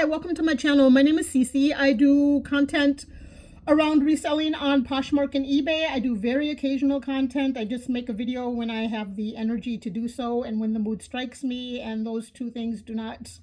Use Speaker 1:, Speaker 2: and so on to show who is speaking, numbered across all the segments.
Speaker 1: welcome to my channel. My name is Cici. I do content around reselling on Poshmark and eBay. I do very occasional content. I just make a video when I have the energy to do so and when the mood strikes me, and those two things do not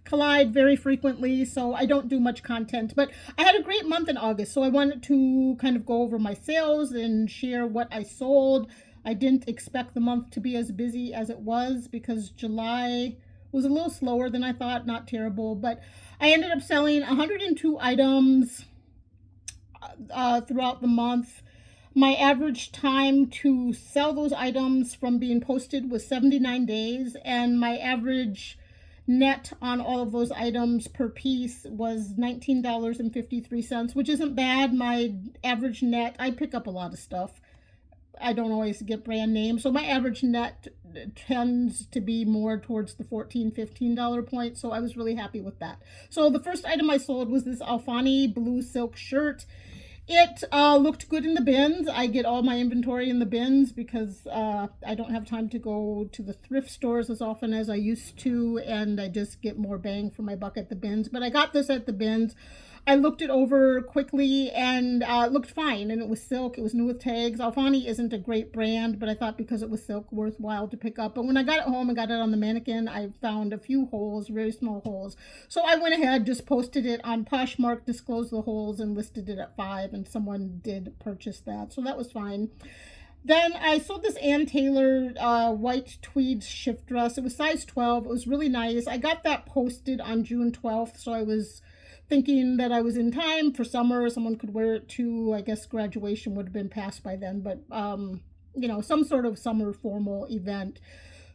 Speaker 1: collide very frequently, so I don't do much content. But I had a great month in August, so I wanted to kind of go over my sales and share what I sold. I didn't expect the month to be as busy as it was because July was a little slower than I thought, not terrible, but I ended up selling 102 items throughout the month. My average time to sell those items from being posted was 79 days, and my average net on all of those items per piece was $19.53, which isn't bad. My average net, I pick up a lot of stuff. I don't always get brand names, so my average net tends to be more towards the $14, $15 point, so I was really happy with that. So the first item I sold was this Alfani blue silk shirt. It looked good in the bins. I get all my inventory in the bins because I don't have time to go to the thrift stores as often as I used to, and I just get more bang for my buck at the bins. But I got this at the bins. I looked it over quickly, and it looked fine, and it was silk. It was new with tags. Alfani isn't a great brand, but I thought because it was silk, worthwhile to pick up. But when I got it home and got it on the mannequin, I found a few holes, very small holes. So I went ahead, just posted it on Poshmark, disclosed the holes, and listed it at $5, and someone did purchase that. So that was fine. Then I sold this Ann Taylor white tweed shift dress. It was size 12. It was really nice. I got that posted on June 12th, so I was thinking that I was in time for summer. Someone could wear it to, I guess graduation would have been passed by then, but you know, some sort of summer formal event.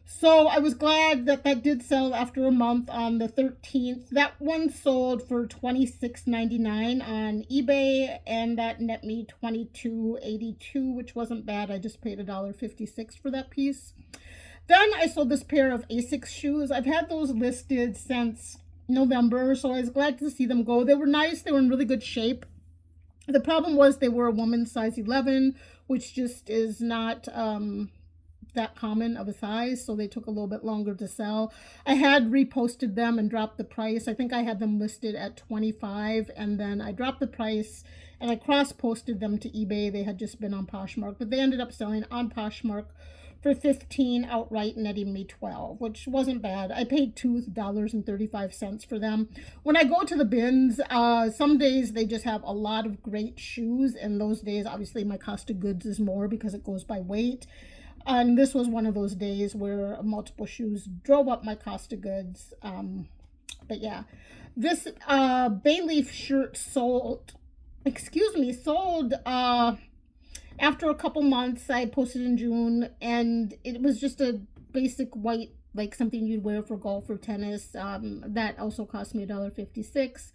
Speaker 1: So I was glad that that did sell after a month on the 13th. That one sold for $26.99 on eBay, and that net me $22.82, which wasn't bad. I just paid $1.56 for that piece. Then I sold this pair of Asics shoes. I've had those listed since November, so I was glad to see them go. They were nice. They were in really good shape. The problem was they were a woman's size 11, which just is not that common of a size, so they took a little bit longer to sell. I had reposted them and dropped the price. I think I had them listed at $25, and then I dropped the price and I cross-posted them to eBay. They had just been on Poshmark, but they ended up selling on Poshmark for $15 outright, netting me $12, which wasn't bad. I paid $2.35 for them. When I go to the bins, some days they just have a lot of great shoes, and those days obviously my cost of goods is more because it goes by weight. And this was one of those days where multiple shoes drove up my cost of goods. But yeah, this Bayleaf shirt sold after a couple months. I posted in June, and it was just a basic white, like something you'd wear for golf or tennis. That also cost me $1.56.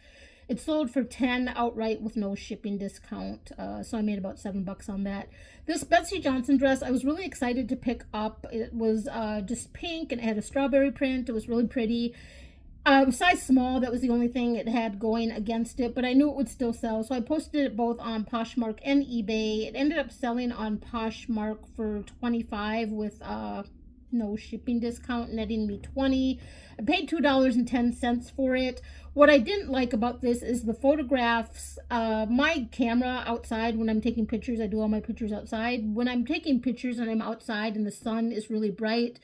Speaker 1: It sold for $10 outright with no shipping discount, so I made about $7 on that. This Betsy Johnson dress, I was really excited to pick up. It was just pink, and it had a strawberry print. It was really pretty. Size small, that was the only thing it had going against it, but I knew it would still sell, so I posted it both on Poshmark and eBay. It ended up selling on Poshmark for $25 with no shipping discount, netting me $20. I paid $2.10 for it. What I didn't like about this is the photographs. My camera outside, when I'm taking pictures, I do all my pictures outside. When I'm taking pictures and I'm outside and the sun is really bright,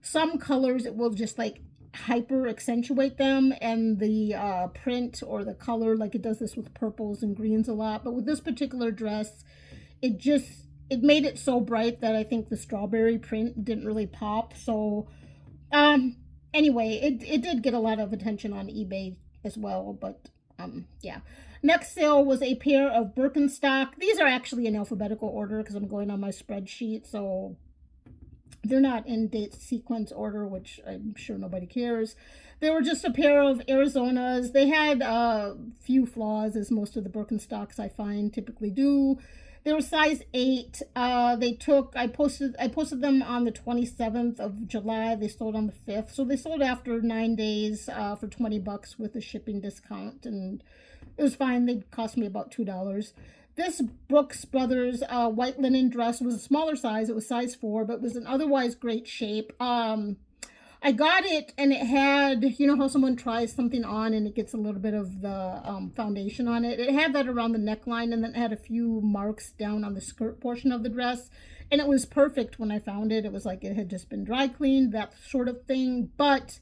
Speaker 1: some colors it will just like hyper accentuate them, and the print or the color, like it does this with purples and greens a lot. But with this particular dress, it made it so bright that I think the strawberry print didn't really pop. So anyway, it did get a lot of attention on eBay as well. But yeah, next sale was a pair of Birkenstock. These are actually in alphabetical order because I'm going on my spreadsheet, so they're not in date sequence order, which I'm sure nobody cares. They were just a pair of Arizonas. They had a few flaws, as most of the Birkenstocks I find typically do. They were size 8. I posted them on the 27th of July. They sold on the 5th. So they sold after 9 days for $20 with a shipping discount, and it was fine. They cost me about $2. This Brooks Brothers white linen dress was a smaller size. It was size 4, but was in otherwise great shape. I got it and it had, you know how someone tries something on and it gets a little bit of the foundation on it. It had that around the neckline, and then it had a few marks down on the skirt portion of the dress. And it was perfect when I found it. It was like it had just been dry cleaned, that sort of thing. But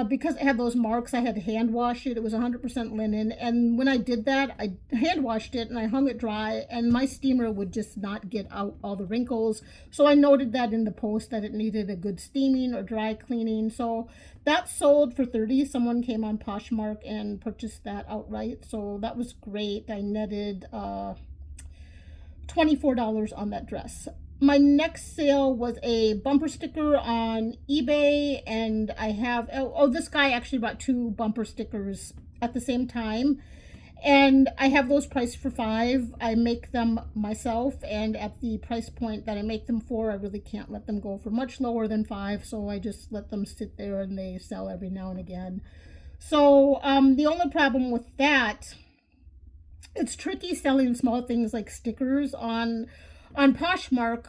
Speaker 1: because it had those marks, I had to hand wash it. It was 100% linen, and when I did that, I hand washed it and I hung it dry, and my steamer would just not get out all the wrinkles. So I noted that in the post that it needed a good steaming or dry cleaning. So that sold for $30. Someone came on Poshmark and purchased that outright, so that was great. I netted $24 on that dress. My next sale was a bumper sticker on eBay, and I have, this guy actually bought 2 bumper stickers at the same time, and I have those priced for $5. I make them myself, and at the price point that I make them for, I really can't let them go for much lower than $5, so I just let them sit there and they sell every now and again. So the only problem with that, it's tricky selling small things like stickers on Poshmark.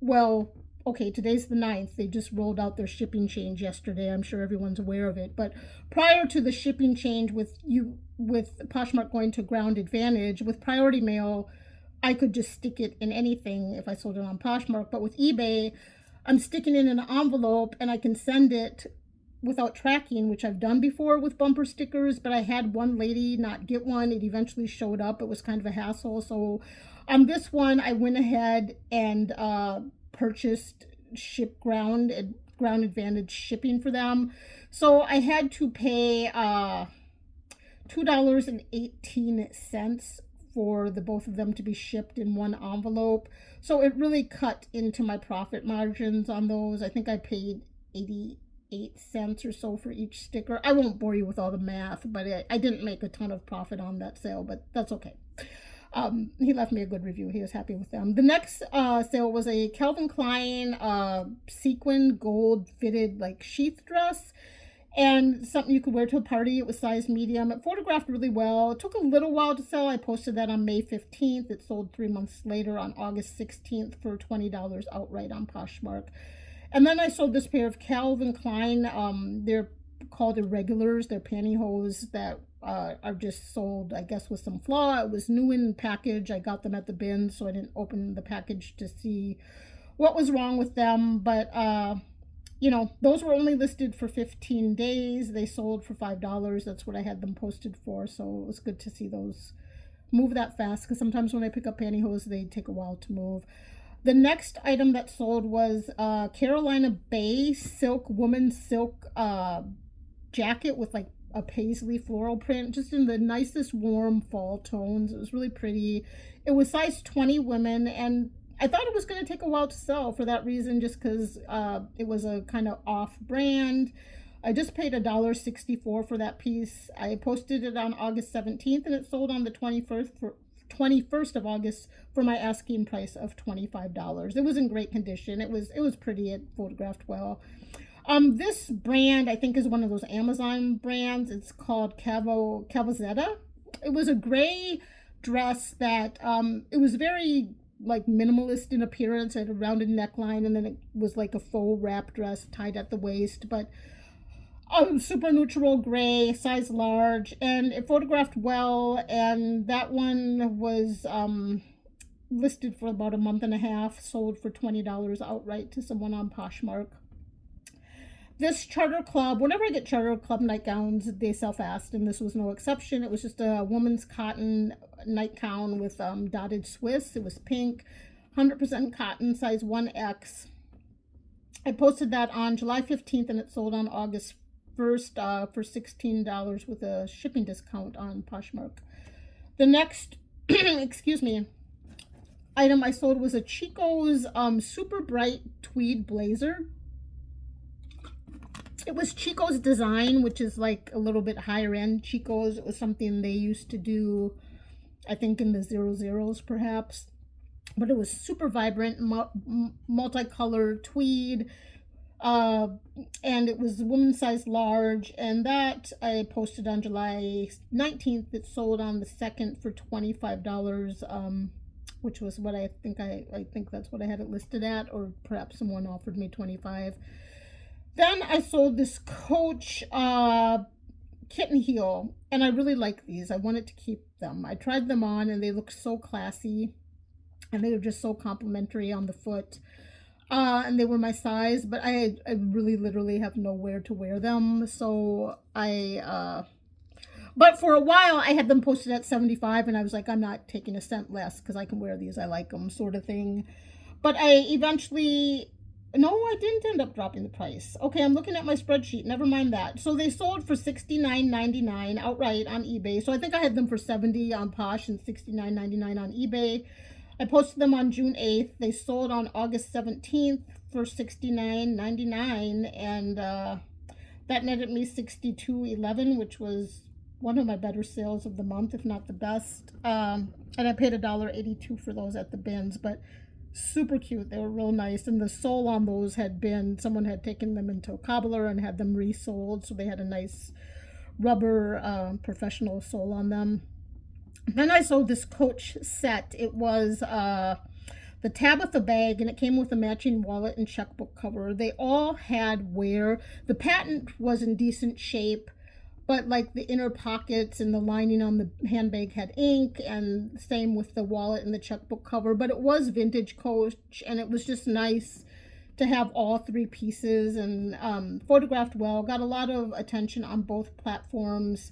Speaker 1: Well, okay, today's the 9th. They just rolled out their shipping change yesterday. I'm sure everyone's aware of it. But prior to the shipping change with Poshmark going to Ground Advantage, with Priority Mail, I could just stick it in anything if I sold it on Poshmark. But with eBay, I'm sticking it in an envelope and I can send it without tracking, which I've done before with bumper stickers, but I had one lady not get one. It eventually showed up. It was kind of a hassle. So on this one, I went ahead and purchased Ground Advantage shipping for them. So I had to pay $2.18 for the both of them to be shipped in one envelope. So it really cut into my profit margins on those. I think I paid 88 cents or so for each sticker. I won't bore you with all the math, but I didn't make a ton of profit on that sale, but that's okay. He left me a good review. He was happy with them. The next sale was a Calvin Klein sequin gold fitted like sheath dress, and something you could wear to a party. It was size medium. It photographed really well. It took a little while to sell. I posted that on May 15th. It sold 3 months later on August 16th for $20 outright on Poshmark. And then I sold this pair of Calvin Klein. They're called irregulars. They're pantyhose that are just sold, I guess, with some flaw. It was new in package. I got them at the bin, so I didn't open the package to see what was wrong with them. But, those were only listed for 15 days. They sold for $5. That's what I had them posted for. So it was good to see those move that fast, because sometimes when I pick up pantyhose, they take a while to move. The next item that sold was Carolina Bay woman's silk jacket with like a paisley floral print, just in the nicest warm fall tones. It was really pretty. It was size 20 women, and I thought it was going to take a while to sell for that reason, just because it was a kind of off brand. I just paid $1.64 for that piece. I posted it on August 17th, and it sold on the 21st of August for my asking price of $25. It was in great condition. It was pretty. It photographed well. This brand, I think, is one of those Amazon brands. It's called Cavazetta. It was a gray dress that it was very like minimalist in appearance. It had a rounded neckline, and then it was like a faux wrap dress tied at the waist, but super neutral gray, size large, and it photographed well. And that one was listed for about a month and a half, sold for $20 outright to someone on Poshmark. This Charter Club, whenever I get Charter Club nightgowns, they sell fast, and this was no exception. It was just a woman's cotton nightgown with dotted Swiss. It was pink, 100% cotton, size 1X. I posted that on July 15th, and it sold on August 1st for $16 with a shipping discount on Poshmark. The next, item I sold was a Chico's super bright tweed blazer. It was Chico's design, which is like a little bit higher end Chico's. It was something they used to do, I think, in the 00s perhaps. But it was super vibrant, multicolored tweed. And it was women's size large. And that I posted on July 19th. It sold on the 2nd for $25, which was what I think that's what I had it listed at, or perhaps someone offered me $25. Then I sold this Coach kitten heel, and I really like these. I wanted to keep them. I tried them on, and they look so classy, and they were just so complimentary on the foot. And they were my size, but I really literally have nowhere to wear them. So but for a while I had them posted at 75, and I was like, I'm not taking a cent less because I can wear these. I like them, sort of thing. But I eventually, no, I didn't end up dropping the price. Okay, I'm looking at my spreadsheet. Never mind that. So they sold for $69.99 outright on eBay. So I think I had them for 70 on Posh and $69.99 on eBay. I posted them on June 8th. They sold on August 17th for $69.99, and that netted me $62.11, which was one of my better sales of the month, if not the best. And I paid $1.82 for those at the bins, but super cute. They were real nice, and the sole on those had been, someone had taken them into a cobbler and had them resoled, so they had a nice rubber professional sole on them. Then I sold this Coach set. It was the Tabitha bag, and it came with a matching wallet and checkbook cover. They all had wear. The patent was in decent shape, but like the inner pockets and the lining on the handbag had ink, and same with the wallet and the checkbook cover. But it was vintage Coach, and it was just nice to have all three pieces, and photographed well. Got a lot of attention on both platforms.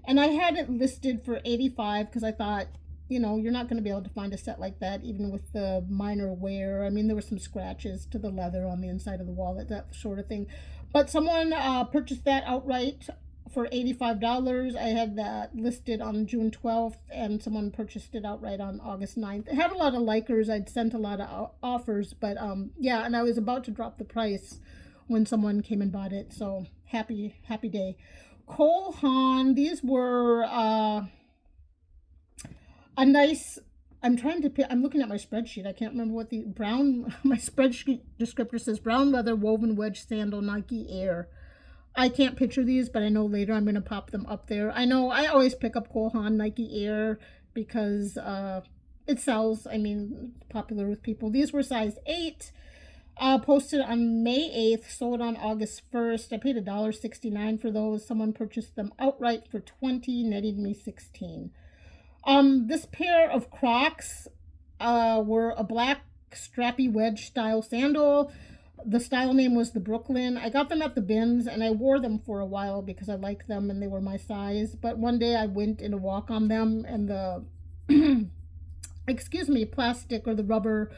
Speaker 1: And I had it listed for 85 because I thought, you know, you're not going to be able to find a set like that, even with the minor wear. I mean, there were some scratches to the leather on the inside of the wallet, that sort of thing. But someone purchased that outright for $85. I had that listed on June 12th, and someone purchased it outright on August 9th. It had a lot of likers. I'd sent a lot of offers, but yeah, and I was about to drop the price when someone came and bought it. So happy day. Cole Haan, these were a nice, I'm looking at my spreadsheet. I can't remember what the brown, my spreadsheet descriptor says brown leather woven wedge sandal Nike Air. I can't picture these, but I know later I'm going to pop them up there. I know I always pick up Cole Haan Nike Air because it sells. I mean, popular with people. These were size 8. Posted on May 8th, sold on August 1st. I paid $1.69 for those. Someone purchased them outright for $20, netting me $16. This pair of Crocs were a black strappy wedge style sandal. The style name was the Brooklyn. I got them at the bins, and I wore them for a while because I liked them and they were my size. But one day I went in a walk on them, and the plastic or the rubber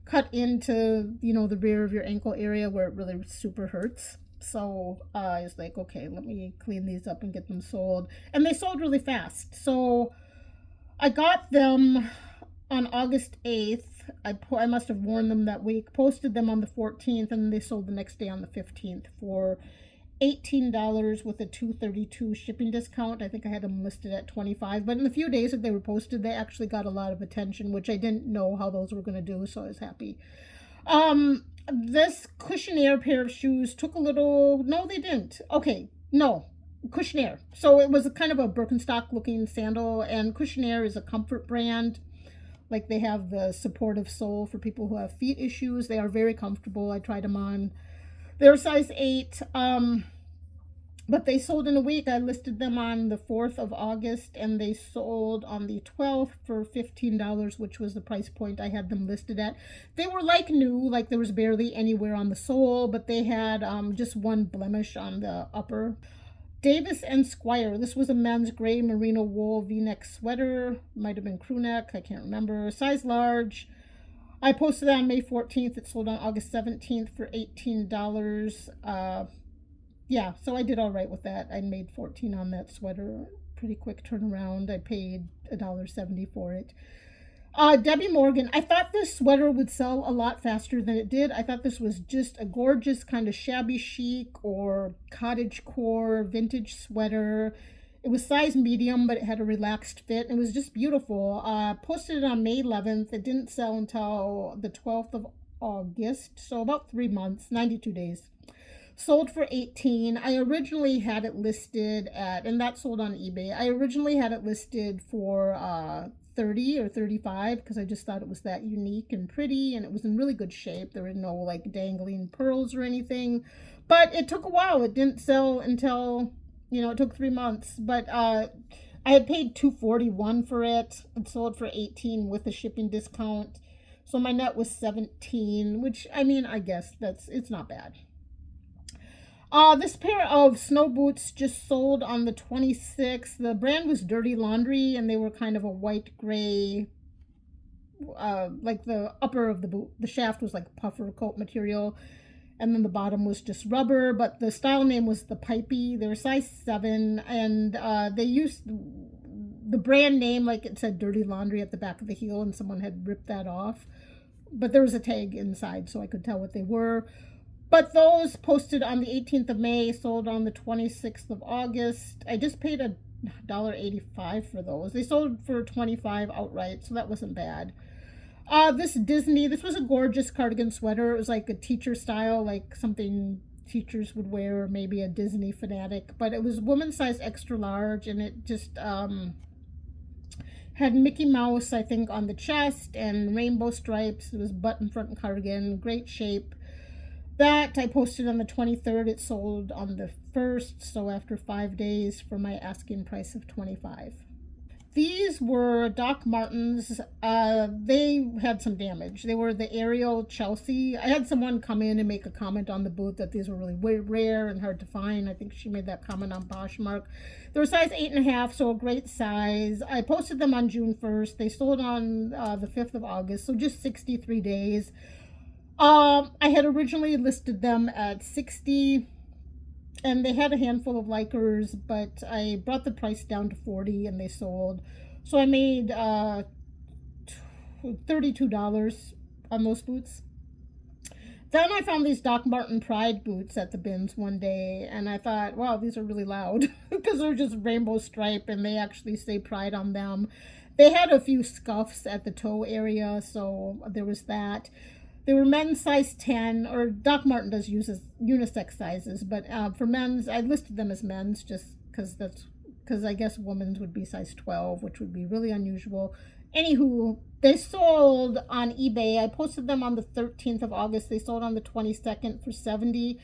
Speaker 1: cut into, you know, the rear of your ankle area where it really super hurts. So I was like, okay, let me clean these up and get them sold. And they sold really fast. So I got them on August 8th. I must have worn them that week, posted them on the 14th, and they sold the next day on the 15th for $18 with a $2.32 shipping discount. I think I had them listed at $25, but in the few days that they were posted, they actually got a lot of attention, which I didn't know how those were going to do, so I was happy. This Cushionaire pair of shoes took a little, no, they didn't. Okay, no, Cushionaire. So it was a kind of a Birkenstock looking sandal, and Cushionaire is a comfort brand. Like, they have the supportive sole for people who have feet issues. They are very comfortable. I tried them on. They're size 8, but they sold in a week. I listed them on the 4th of August, and they sold on the 12th for $15, which was the price point I had them listed at. They were like new, like there was barely anywhere on the sole, but they had just one blemish on the upper. Davis and Squire. This was a men's gray merino wool v-neck sweater. Might have been crew neck. I can't remember. Size large. I posted that on May 14th. It sold on August 17th for $18. Yeah, so I did all right with that. I made $14 on that sweater. Pretty quick turnaround. I paid $1.70 for it. Debbie Morgan. I thought this sweater would sell a lot faster than it did. I thought this was just a gorgeous kind of shabby chic or cottagecore vintage sweater. It was size medium, but it had a relaxed fit. It was just beautiful. Posted it on May 11th. It didn't sell until the 12th of August, so about 3 months, 92 days. Sold for $18. I originally had it listed at, and that sold on eBay. I originally had it listed for $30 or $35 because I just thought it was that unique and pretty, and it was in really good shape. There were no like dangling pearls or anything. But it took a while. It didn't sell until, it took 3 months. But I had paid $241 for it. It sold for 18 with a shipping discount. So my net was 17, which, I mean, I guess it's not bad. This pair of snow boots just sold on the 26th. The brand was Dirty Laundry, and they were kind of a white gray, like the upper of the boot. The shaft was like puffer coat material, and then the bottom was just rubber, but the style name was the Pipey. They were size 7, and they used the brand name, like it said Dirty Laundry at the back of the heel, and someone had ripped that off. But there was a tag inside, so I could tell what they were. But those posted on the 18th of May, sold on the 26th of August. I just paid $1.85 for those. They sold for $25 outright, so that wasn't bad. This was a gorgeous cardigan sweater. It was like a teacher style, like something teachers would wear, or maybe a Disney fanatic. But it was woman's size extra large, and it just had Mickey Mouse, I think, on the chest, and rainbow stripes. It was button front cardigan, great shape. That I posted on the 23rd. It sold on the 1st, so after 5 days, for my asking price of $25. These were Doc Martens. They had some damage. They were the Ariel Chelsea. I had someone come in and make a comment on the booth that these were really rare and hard to find. I think she made that comment on Poshmark. They were size 8.5, so a great size. I posted them on June 1st. They sold on the 5th of August, so just 63 days. I had originally listed them at $60, and they had a handful of likers, but I brought the price down to $40, and they sold. So I made $32 on those boots. Then I found these Doc Marten Pride boots at the bins one day, and I thought, wow, these are really loud because they're just rainbow stripe, and they actually say Pride on them. They had a few scuffs at the toe area, so there was that. They were men's size 10, or Doc Marten does use unisex sizes, but for men's, I listed them as men's just because I guess women's would be size 12, which would be really unusual. Anywho, they sold on eBay. I posted them on the 13th of August. They sold on the 22nd for $70.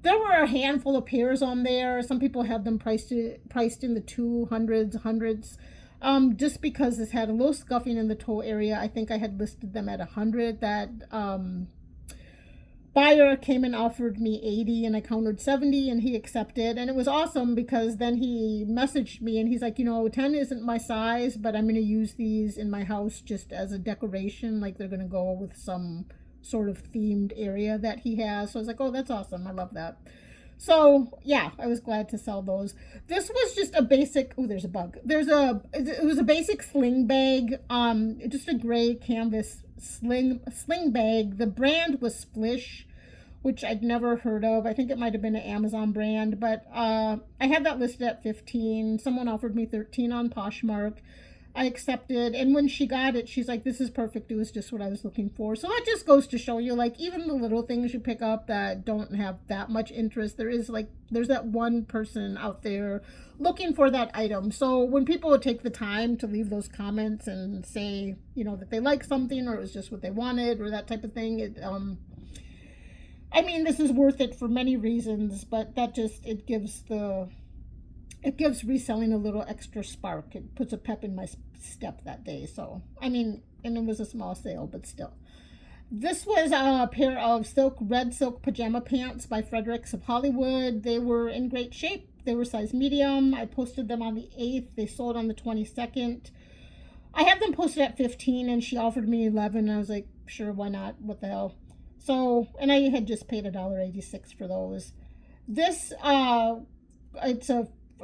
Speaker 1: There were a handful of pairs on there. Some people had them priced in the 200s, hundreds. Just because this had a little scuffing in the toe area. I think I had listed them at 100. That buyer came and offered me 80, and I countered 70, and he accepted. And it was awesome because then he messaged me, and he's like, 10 isn't my size, but I'm going to use these in my house just as a decoration. Like they're going to go with some sort of themed area that he has. So I was like, oh, that's awesome. I love that. So yeah, I was glad to sell those. This was just a basic, oh, there's a bug. It was a basic sling bag, just a gray canvas sling bag. The brand was Splish, which I'd never heard of. I think it might have been an Amazon brand, but I had that listed at 15. Someone offered me 13 on Poshmark. I accepted, and when she got it, she's like, this is perfect. It was just what I was looking for. So that just goes to show you, like, even the little things you pick up that don't have that much interest, there's that one person out there looking for that item. So when people would take the time to leave those comments and say, that they like something, or it was just what they wanted, or that type of thing, this is worth it for many reasons, but it gives reselling a little extra spark. It puts a pep in my step that day. So, and it was a small sale, but still. This was a pair of red silk pajama pants by Fredericks of Hollywood. They were in great shape. They were size medium. I posted them on the 8th. They sold on the 22nd. I had them posted at 15, and she offered me 11. I was like, sure, why not? What the hell? So, and I had just paid $1.86 for those. This,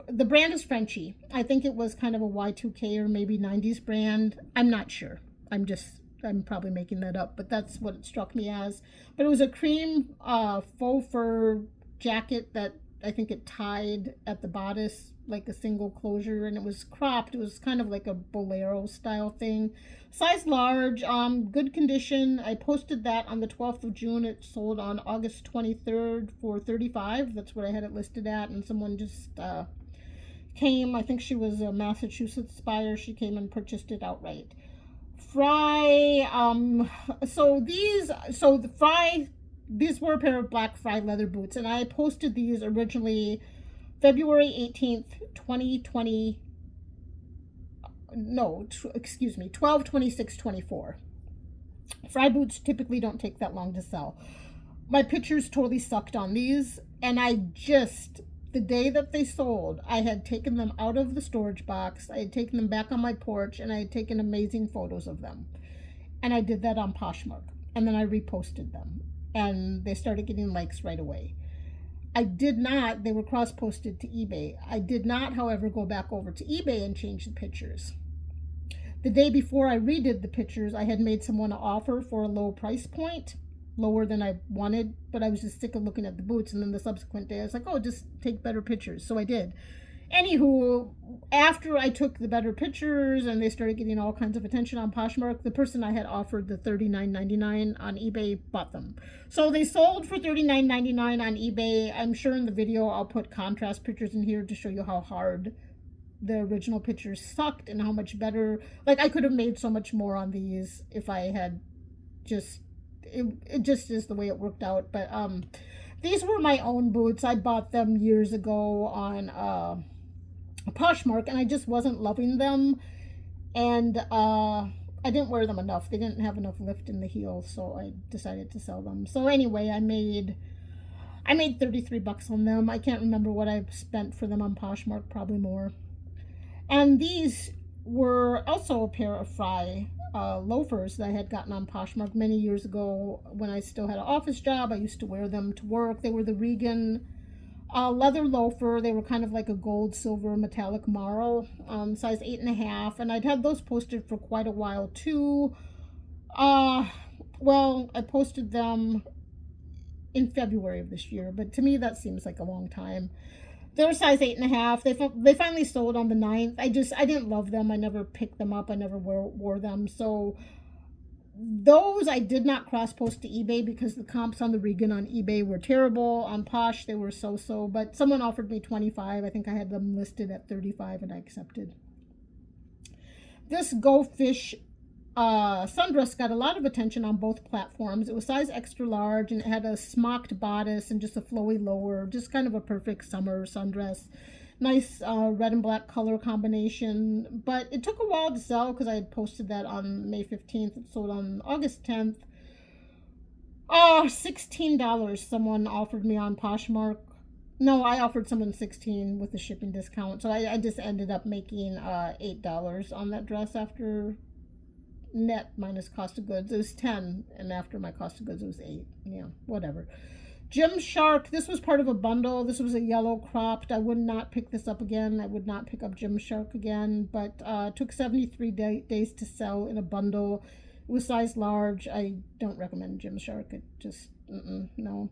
Speaker 1: the brand is Frenchy. I think it was kind of a Y2K or maybe 90s brand. I'm not sure. I'm probably making that up, but that's what it struck me as. But it was a cream faux fur jacket that I think it tied at the bodice, like a single closure, and it was cropped. It was kind of like a bolero style thing. Size large, good condition. I posted that on the 12th of June. It sold on August 23rd for $35. That's what I had it listed at, and someone just came. I think she was a Massachusetts buyer. She came and purchased it outright. Fry, so the Fry these were a pair of black fried leather boots, and I posted these originally February 18th, 2020. No, excuse me, 12/26/24. Fried boots typically don't take that long to sell. My pictures totally sucked on these, and the day that they sold, I had taken them out of the storage box, I had taken them back on my porch, and I had taken amazing photos of them. And I did that on Poshmark, and then I reposted them, and they started getting likes right away. They were cross-posted to eBay. I did not, however, go back over to eBay and change the pictures. The day before I redid the pictures, I had made someone an offer for a low price point, lower than I wanted, but I was just sick of looking at the boots. And then the subsequent day, I was like, oh, just take better pictures. So I did. Anywho, after I took the better pictures and they started getting all kinds of attention on Poshmark, the person I had offered the $39.99 on eBay bought them. So they sold for $39.99 on eBay. I'm sure in the video I'll put contrast pictures in here to show you how hard the original pictures sucked and how much better. Like, I could have made so much more on these if I had just, it just is the way it worked out. But these were my own boots. I bought them years ago on Poshmark, and I just wasn't loving them, and I didn't wear them enough. They didn't have enough lift in the heel, so I decided to sell them. So anyway, I made 33 bucks on them. I can't remember what I spent for them on Poshmark, probably more. And these were also a pair of Fry loafers that I had gotten on Poshmark many years ago when I still had an office job. I used to wear them to work. They were the Regan leather loafer. They were kind of like a gold, silver, metallic marl, size 8.5. And I'd had those posted for quite a while too. Well, I posted them in February of this year, but to me that seems like a long time. They were size 8.5. They finally sold on the 9th. I didn't love them. I never picked them up. I never wore them. So those I did not cross post to eBay because the comps on the Regan on eBay were terrible. On Posh they were so-so, but someone offered me 25. I think I had them listed at 35 and I accepted. This Go Fish sundress got a lot of attention on both platforms. It was size extra large and it had a smocked bodice and just a flowy lower, just kind of a perfect summer sundress. Nice red and black color combination, but it took a while to sell because I had posted that on May 15th. It sold on August 10th. $16 someone offered me on Poshmark. No, I offered someone $16 with the shipping discount, so I just ended up making $8 on that dress after net minus cost of goods. It was 10, and after my cost of goods it was 8. Yeah, whatever. Gymshark, this was part of a bundle. This was a yellow cropped. I would not pick this up again. I would not pick up Gymshark again, but it took 73 days to sell in a bundle. It was size large. I don't recommend Gymshark. It just, no.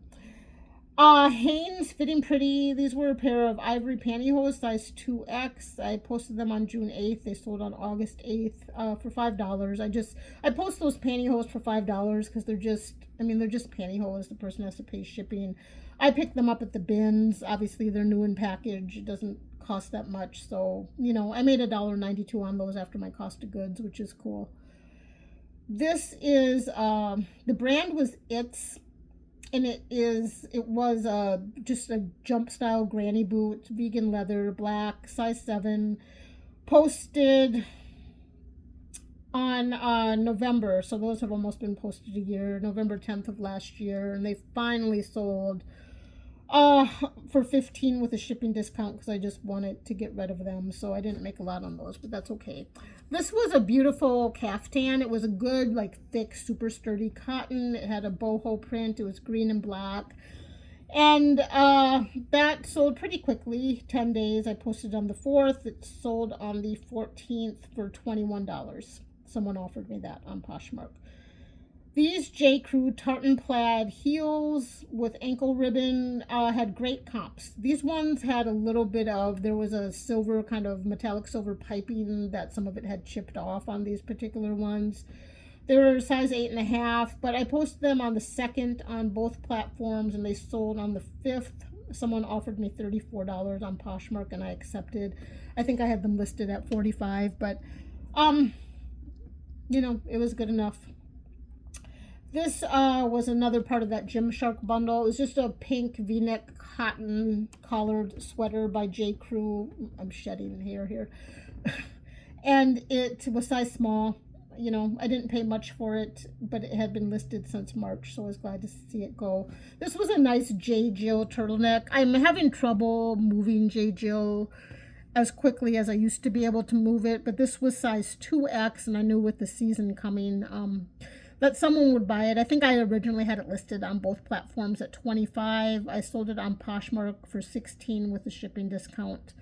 Speaker 1: Hanes Fitting Pretty. These were a pair of ivory pantyhose, size 2X. I posted them on June 8th. They sold on August 8th for $5. I post those pantyhose for $5 because they're just pantyhose. The person has to pay shipping. I picked them up at the bins. Obviously, they're new in package. It doesn't cost that much. So, I made $1.92 on those after my cost of goods, which is cool. This is, the brand was It's. And it was just a jump style granny boot, vegan leather, black, size 7, posted on November. So those have almost been posted a year, November 10th of last year. And they finally sold for $15 with a shipping discount because I just wanted to get rid of them. So I didn't make a lot on those, but that's okay. This was a beautiful caftan. It was a good, like, thick, super sturdy cotton. It had a boho print. It was green and black. And that sold pretty quickly, 10 days. I posted on the 4th. It sold on the 14th for $21. Someone offered me that on Poshmark. These J. Crew tartan plaid heels with ankle ribbon had great comps. These ones had a little bit of, there was a silver, kind of metallic silver piping that some of it had chipped off on these particular ones. They were size 8.5, but I posted them on the 2nd on both platforms and they sold on the 5th. Someone offered me $34 on Poshmark and I accepted. I think I had them listed at $45, but, it was good enough. This was another part of that Gymshark bundle. It was just a pink v-neck cotton collared sweater by J. Crew. I'm shedding hair here. And it was size small. You know, I didn't pay much for it, but it had been listed since March, so I was glad to see it go. This was a nice J. Jill turtleneck. I'm having trouble moving J. Jill as quickly as I used to be able to move it, but this was size 2X, and I knew with the season coming that someone would buy it. I think I originally had it listed on both platforms at $25. I sold it on Poshmark for $16 with the shipping discount.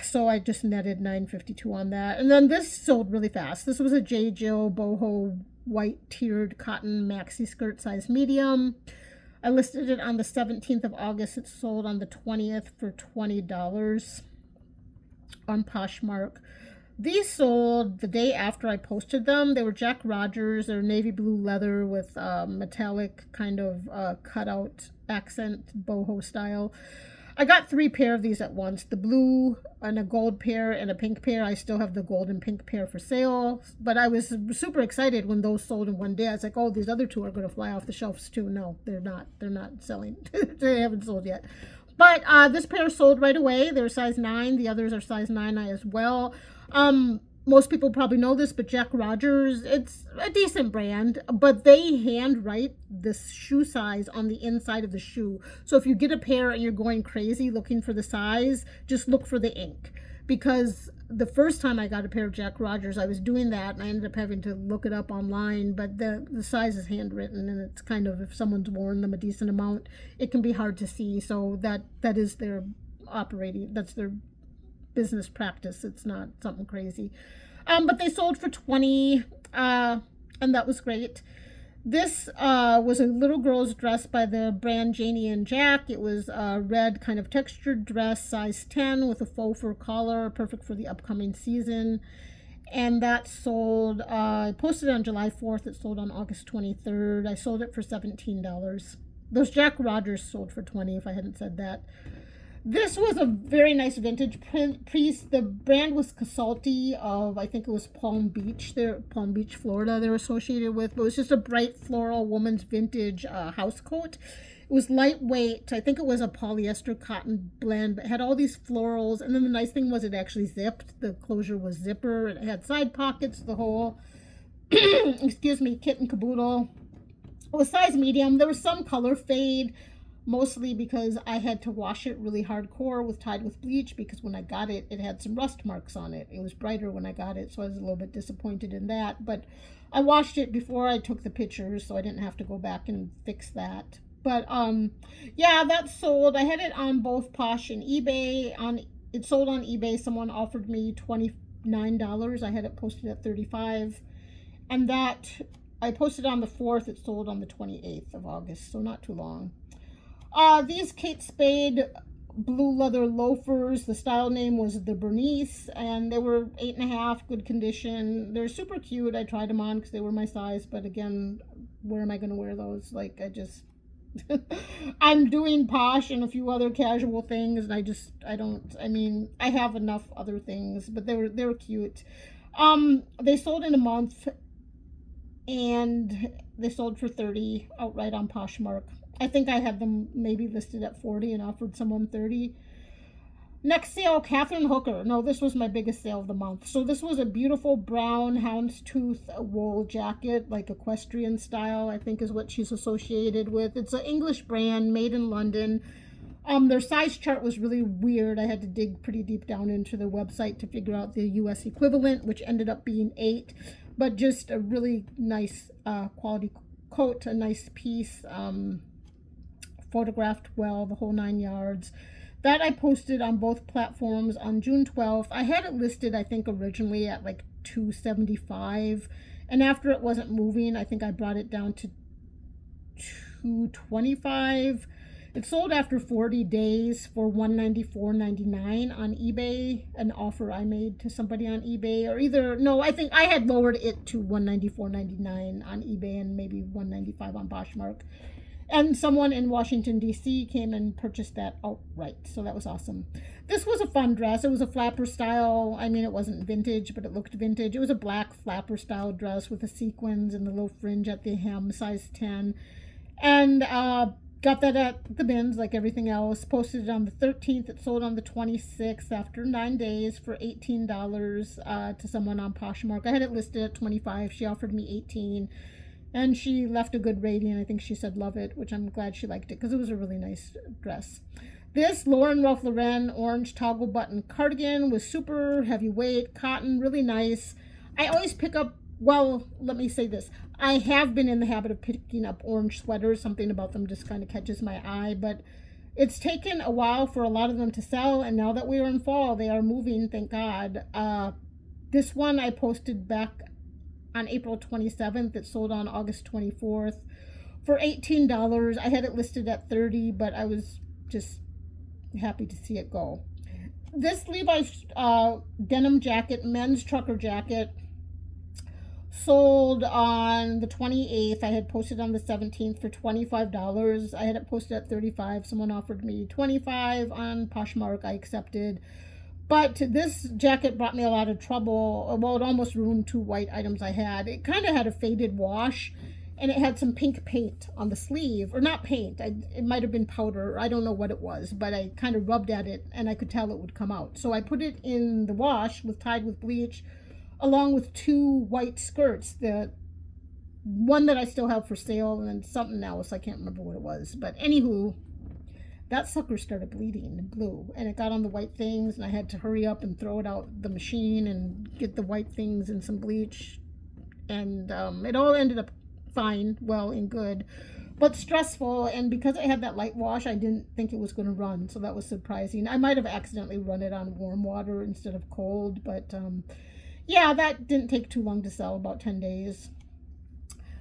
Speaker 1: So I just netted $9.52 on that. And then this sold really fast. This was a J. Jill boho white tiered cotton maxi skirt size medium. I listed it on the 17th of August. It sold on the 20th for $20 on Poshmark. These sold the day after I posted them. They were Jack Rogers. They're navy blue leather with metallic kind of cutout accent boho style. I got 3 pair of these at once, the blue and a gold pair and a pink pair. I still have the gold and pink pair for sale, but I was super excited when those sold in one day. I was like, oh, these other 2 are going to fly off the shelves too. No, they're not selling. They haven't sold yet. But this pair sold right away. They're size 9. The others are size 9 as well. Most people probably know this, but Jack Rogers, it's a decent brand, but they hand write this shoe size on the inside of the shoe. So if you get a pair and you're going crazy looking for the size, just look for the ink. Because the first time I got a pair of Jack Rogers, I was doing that and I ended up having to look it up online, but the size is handwritten, and it's kind of, if someone's worn them a decent amount, it can be hard to see. So that is their that's their business practice. It's not something crazy. But they sold for $20, and that was great. This was a little girl's dress by the brand Janie and Jack. It was a red kind of textured dress, size 10, with a faux fur collar, perfect for the upcoming season. And that sold, I posted on July 4th. It sold on August 23rd. I sold it for $17. Those Jack Rogers sold for $20, if I hadn't said that. This was a very nice vintage piece. The brand was Casalti of, I think it was Palm Beach, Florida they're associated with. But it was just a bright floral woman's vintage house coat. It was lightweight. I think it was a polyester cotton blend, but it had all these florals. And then the nice thing was it actually zipped. The closure was zipper. It had side pockets, the whole, excuse me, kit and caboodle. It was size medium. There was some color fade, mostly because I had to wash it really hardcore tied with bleach, because when I got it, it had some rust marks on it. It was brighter when I got it, so I was a little bit disappointed in that. But I washed it before I took the pictures, so I didn't have to go back and fix that. But yeah, that sold. I had it on both Posh and eBay. It sold on eBay. Someone offered me $29. I had it posted at $35, and that I posted on the 4th. It sold on the 28th of August, so not too long. These Kate Spade blue leather loafers, the style name was the Bernice, and they were 8.5, good condition. They're super cute. I tried them on because they were my size, but again, where am I going to wear those? Like, I'm doing Posh and a few other casual things, and I have enough other things, but they were cute. They sold in a month, and they sold for $30 outright on Poshmark. I think I had them maybe listed at $40 and offered someone $30. Next sale, Catherine Hooker. No, this was my biggest sale of the month. So this was a beautiful brown houndstooth wool jacket, like equestrian style, I think is what she's associated with. It's an English brand made in London. Their size chart was really weird. I had to dig pretty deep down into their website to figure out the US equivalent, which ended up being 8, but just a really nice quality coat, a nice piece. Photographed well, the whole 9 yards. That I posted on both platforms on June 12th. I had it listed, I think, originally at like $275, and after it wasn't moving, I think I brought it down to $225. It sold after 40 days for $194.99 on eBay, an offer I made to somebody on eBay, I think I had lowered it to $194.99 on eBay and maybe $195 on Poshmark. And someone in Washington, D.C. came and purchased that outright. So that was awesome. This was a fun dress. It was a flapper style. I mean, it wasn't vintage, but it looked vintage. It was a black flapper style dress with the sequins and the little fringe at the hem, size 10. And got that at the bins like everything else. Posted it on the 13th. It sold on the 26th after 9 days for $18 to someone on Poshmark. I had it listed at $25. She offered me $18. And she left a good rating. I think she said love it, which I'm glad she liked it because it was a really nice dress. This Lauren Ralph Lauren orange toggle button cardigan was super heavyweight, cotton, really nice. I always pick up, well, let me say this. I have been in the habit of picking up orange sweaters. Something about them just kind of catches my eye. But it's taken a while for a lot of them to sell. And now that we are in fall, they are moving, thank God. This one I posted back on April 27th. It sold on August 24th for $18. I had it listed at $30, but I was just happy to see it go. This Levi's denim jacket, men's trucker jacket, sold on the 28th. I had posted on the 17th for $25. I had it posted at $35. Someone offered me $25 on Poshmark. I accepted. But this jacket brought me a lot of trouble. Well, it almost ruined 2 white items I had. It kind of had a faded wash, and it had some pink paint on the sleeve. Or not paint. It might have been powder. I don't know what it was. But I kind of rubbed at it, and I could tell it would come out. So I put it in the wash, tied with bleach, along with 2 white skirts. The one that I still have for sale, and then something else. I can't remember what it was. But anywho, that sucker started bleeding and blue, and it got on the white things, and I had to hurry up and throw it out the machine and get the white things in some bleach, and it all ended up fine, well and good, but stressful. And because I had that light wash, I didn't think it was going to run, so that was surprising. I might have accidentally run it on warm water instead of cold, but yeah, that didn't take too long to sell, about 10 days.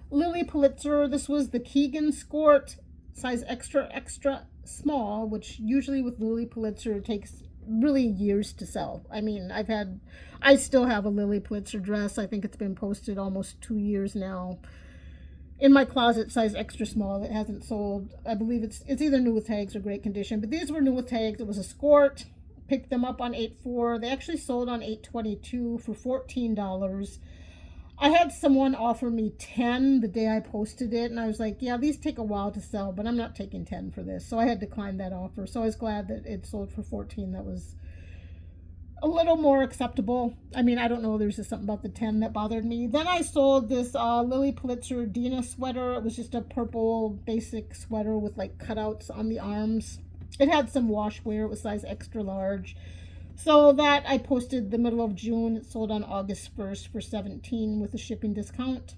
Speaker 1: Lily Pulitzer, this was the Keegan skirt, size extra small, which usually with Lily Pulitzer takes really years to sell. I mean, I still have a Lily Pulitzer dress. I think it's been posted almost 2 years now in my closet, size extra small. It hasn't sold. I believe it's either new with tags or great condition, but these were new with tags. It was a skirt. Picked them up on 8.4. They actually sold on 8.22 for $14. I had someone offer me 10 the day I posted it, and I was like, yeah, these take a while to sell, but I'm not taking 10 for this. So I had declined that offer. So I was glad that it sold for 14. That was a little more acceptable. I mean, I don't know, there's just something about the 10 that bothered me. Then I sold this Lily Pulitzer Dina sweater. It was just a purple basic sweater with like cutouts on the arms. It had some wash wear. It was size extra large. So that I posted the middle of June. It sold on August 1st for $17 with a shipping discount.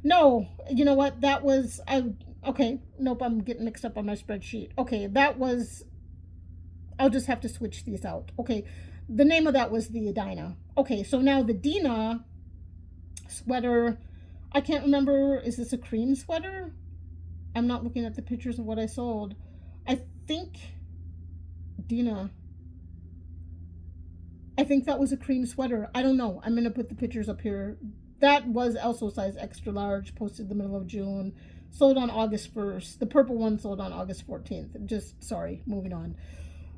Speaker 1: No, you know what? That was, okay, nope, I'm getting mixed up on my spreadsheet. Okay, that was, I'll just have to switch these out. Okay, the name of that was the Edina. Okay, so now the Dina sweater, I can't remember, is this a cream sweater? I'm not looking at the pictures of what I sold. I think that was a cream sweater. I don't know. I'm going to put the pictures up here. That was also size extra large, posted the middle of June, sold on August 1st. The purple one sold on August 14th. Just, sorry, moving on.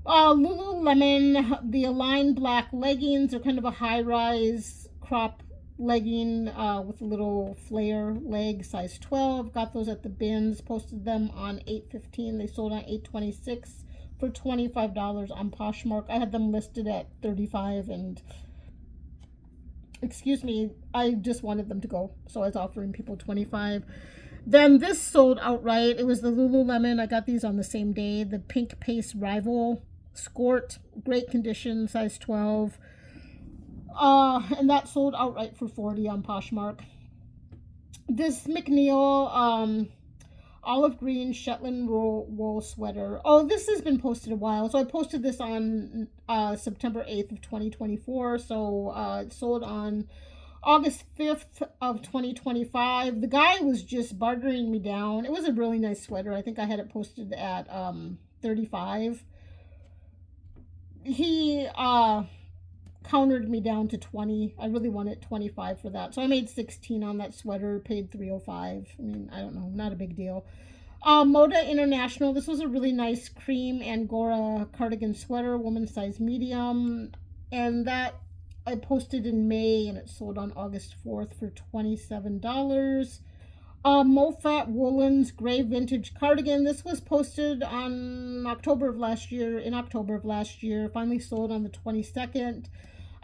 Speaker 1: Lululemon, the Align black leggings are kind of a high-rise crop legging with a little flare leg, size 12. Got those at the bins, posted them on 8.15. They sold on 8.26. for $25 on Poshmark. I had them listed at $35, and excuse me, I just wanted them to go, so I was offering people $25. Then this sold outright. It was the Lululemon. I got these on the same day. The Pink Pace Rival skirt, great condition, size 12. And that sold outright for $40 on Poshmark. This McNeil olive green Shetland wool sweater. Oh, this has been posted a while. So I posted this on September 8th of 2024. So it sold on August 5th of 2025. The guy was just bartering me down. It was a really nice sweater. I think I had it posted at $35. He countered me down to $20. I really wanted $25 for that. So I made $16 on that sweater, paid $305. I mean, I don't know, not a big deal. Moda International. This was a really nice cream Angora cardigan sweater, woman size medium. And that I posted in May and it sold on August 4th for $27. Mofat Woolens Gray Vintage Cardigan. This was posted on October of last year, in October of last year. Finally sold on the 22nd.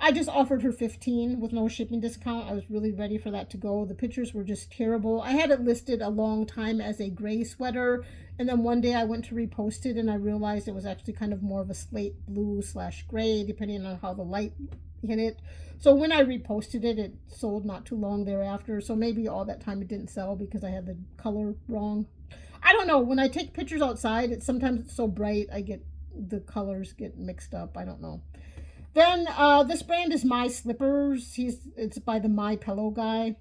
Speaker 1: I just offered her 15 with no shipping discount. I was really ready for that to go. The pictures were just terrible. I had it listed a long time as a gray sweater, and then one day I went to repost it and I realized it was actually kind of more of a slate blue / gray, depending on how the light hit it. So when I reposted it, it sold not too long thereafter. So maybe all that time it didn't sell because I had the color wrong. I don't know. When I take pictures outside, sometimes it's so bright, the colors get mixed up. I don't know. Then this brand is My Slippers. It's by the My Pillow guy.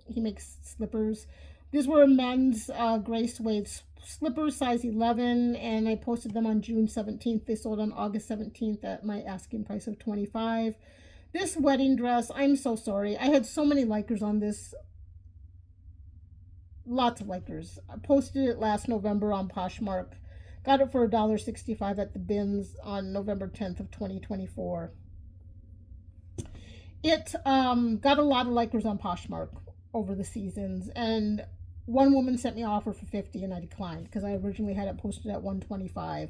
Speaker 1: He makes slippers. These were men's gray suede slippers, size 11, and I posted them on June 17th. They sold on August 17th at my asking price of $25. This wedding dress, I'm so sorry. I had so many likers on this. Lots of likers. I posted it last November on Poshmark. Got it for $1.65 at the bins on November 10th of 2024. It got a lot of likers on Poshmark over the seasons, and one woman sent me an offer for $50 and I declined because I originally had it posted at $125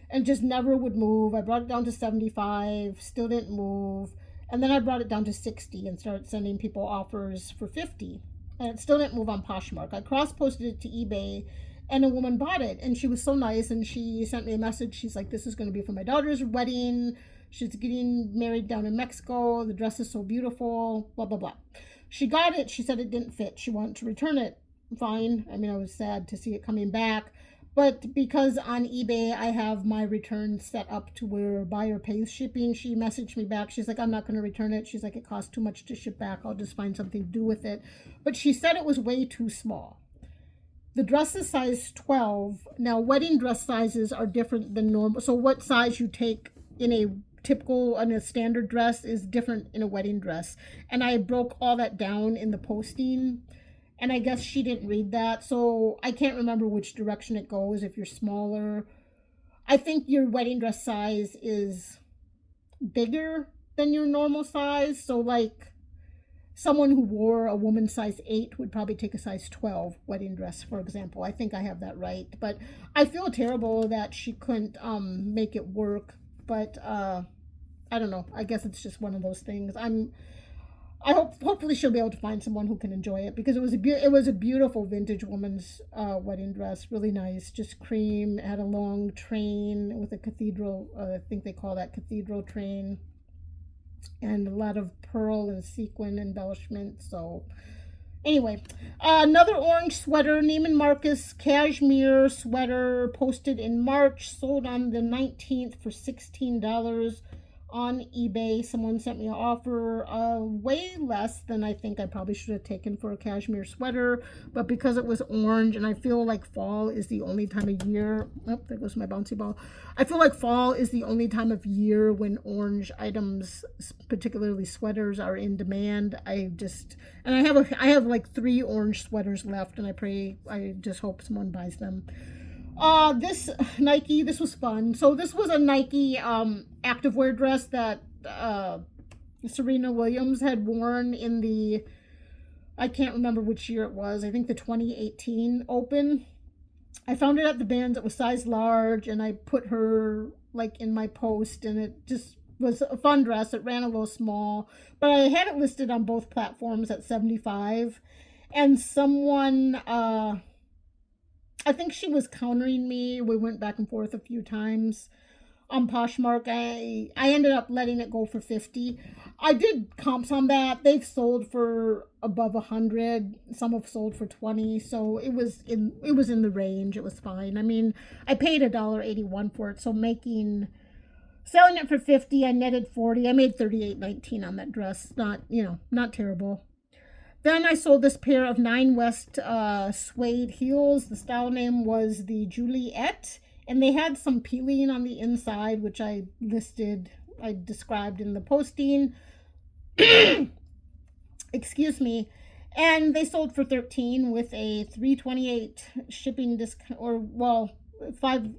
Speaker 1: and just never would move. I brought it down to $75, still didn't move, and then I brought it down to $60 and started sending people offers for $50, and it still didn't move on Poshmark. I cross-posted it to eBay, and a woman bought it, and she was so nice, and she sent me a message. She's like, this is going to be for my daughter's wedding. She's getting married down in Mexico. The dress is so beautiful, blah, blah, blah. She got it. She said it didn't fit. She wanted to return it. Fine. I mean, I was sad to see it coming back. But because on eBay, I have my return set up to where buyer pays shipping, she messaged me back. She's like, I'm not going to return it. She's like, it costs too much to ship back. I'll just find something to do with it. But she said it was way too small. The dress is size 12. Now, wedding dress sizes are different than normal. So what size you take in a standard dress is different in a wedding dress. And I broke all that down in the posting. And I guess she didn't read that. So I can't remember which direction it goes if you're smaller. I think your wedding dress size is bigger than your normal size. So like someone who wore a woman size 8 would probably take a size 12 wedding dress, for example. I think I have that right. But I feel terrible that she couldn't make it work. But I don't know. I guess it's just one of those things. Hopefully she'll be able to find someone who can enjoy it, because it was a beautiful vintage woman's wedding dress, really nice, just cream. It had a long train with a cathedral. I think they call that cathedral train, and a lot of pearl and sequin embellishment. So anyway, another orange sweater, Neiman Marcus cashmere sweater, posted in March, sold on the 19th for $16 on eBay. Someone sent me an offer way less than I think I probably should have taken for a cashmere sweater, but because it was orange, and I feel like fall is the only time of year, oh, there goes my bouncy ball. I feel like fall is the only time of year when orange items, particularly sweaters, are in demand. I have like 3 orange sweaters left, and I just hope someone buys them. This Nike, this was fun. So this was a Nike activewear dress that Serena Williams had worn in I can't remember which year it was. I think the 2018 Open. I found it at the bins. It was size large, and I put her like in my post, and it just was a fun dress. It ran a little small, but I had it listed on both platforms at $75, and someone I think she was countering me. We went back and forth a few times on Poshmark. I ended up letting it go for $50. I did comps on that. They've sold for above $100. Some have sold for $20. So it was in the range. It was fine. I mean, I paid $1.81 for it. So selling it for $50, I netted $40. I made $38.19 on that dress. Not terrible. Then I sold this pair of 9 West suede heels. The style name was the Juliet, and they had some peeling on the inside, which I described in the posting. Excuse me. And they sold for 13 with a 328 shipping discount, or well, 5.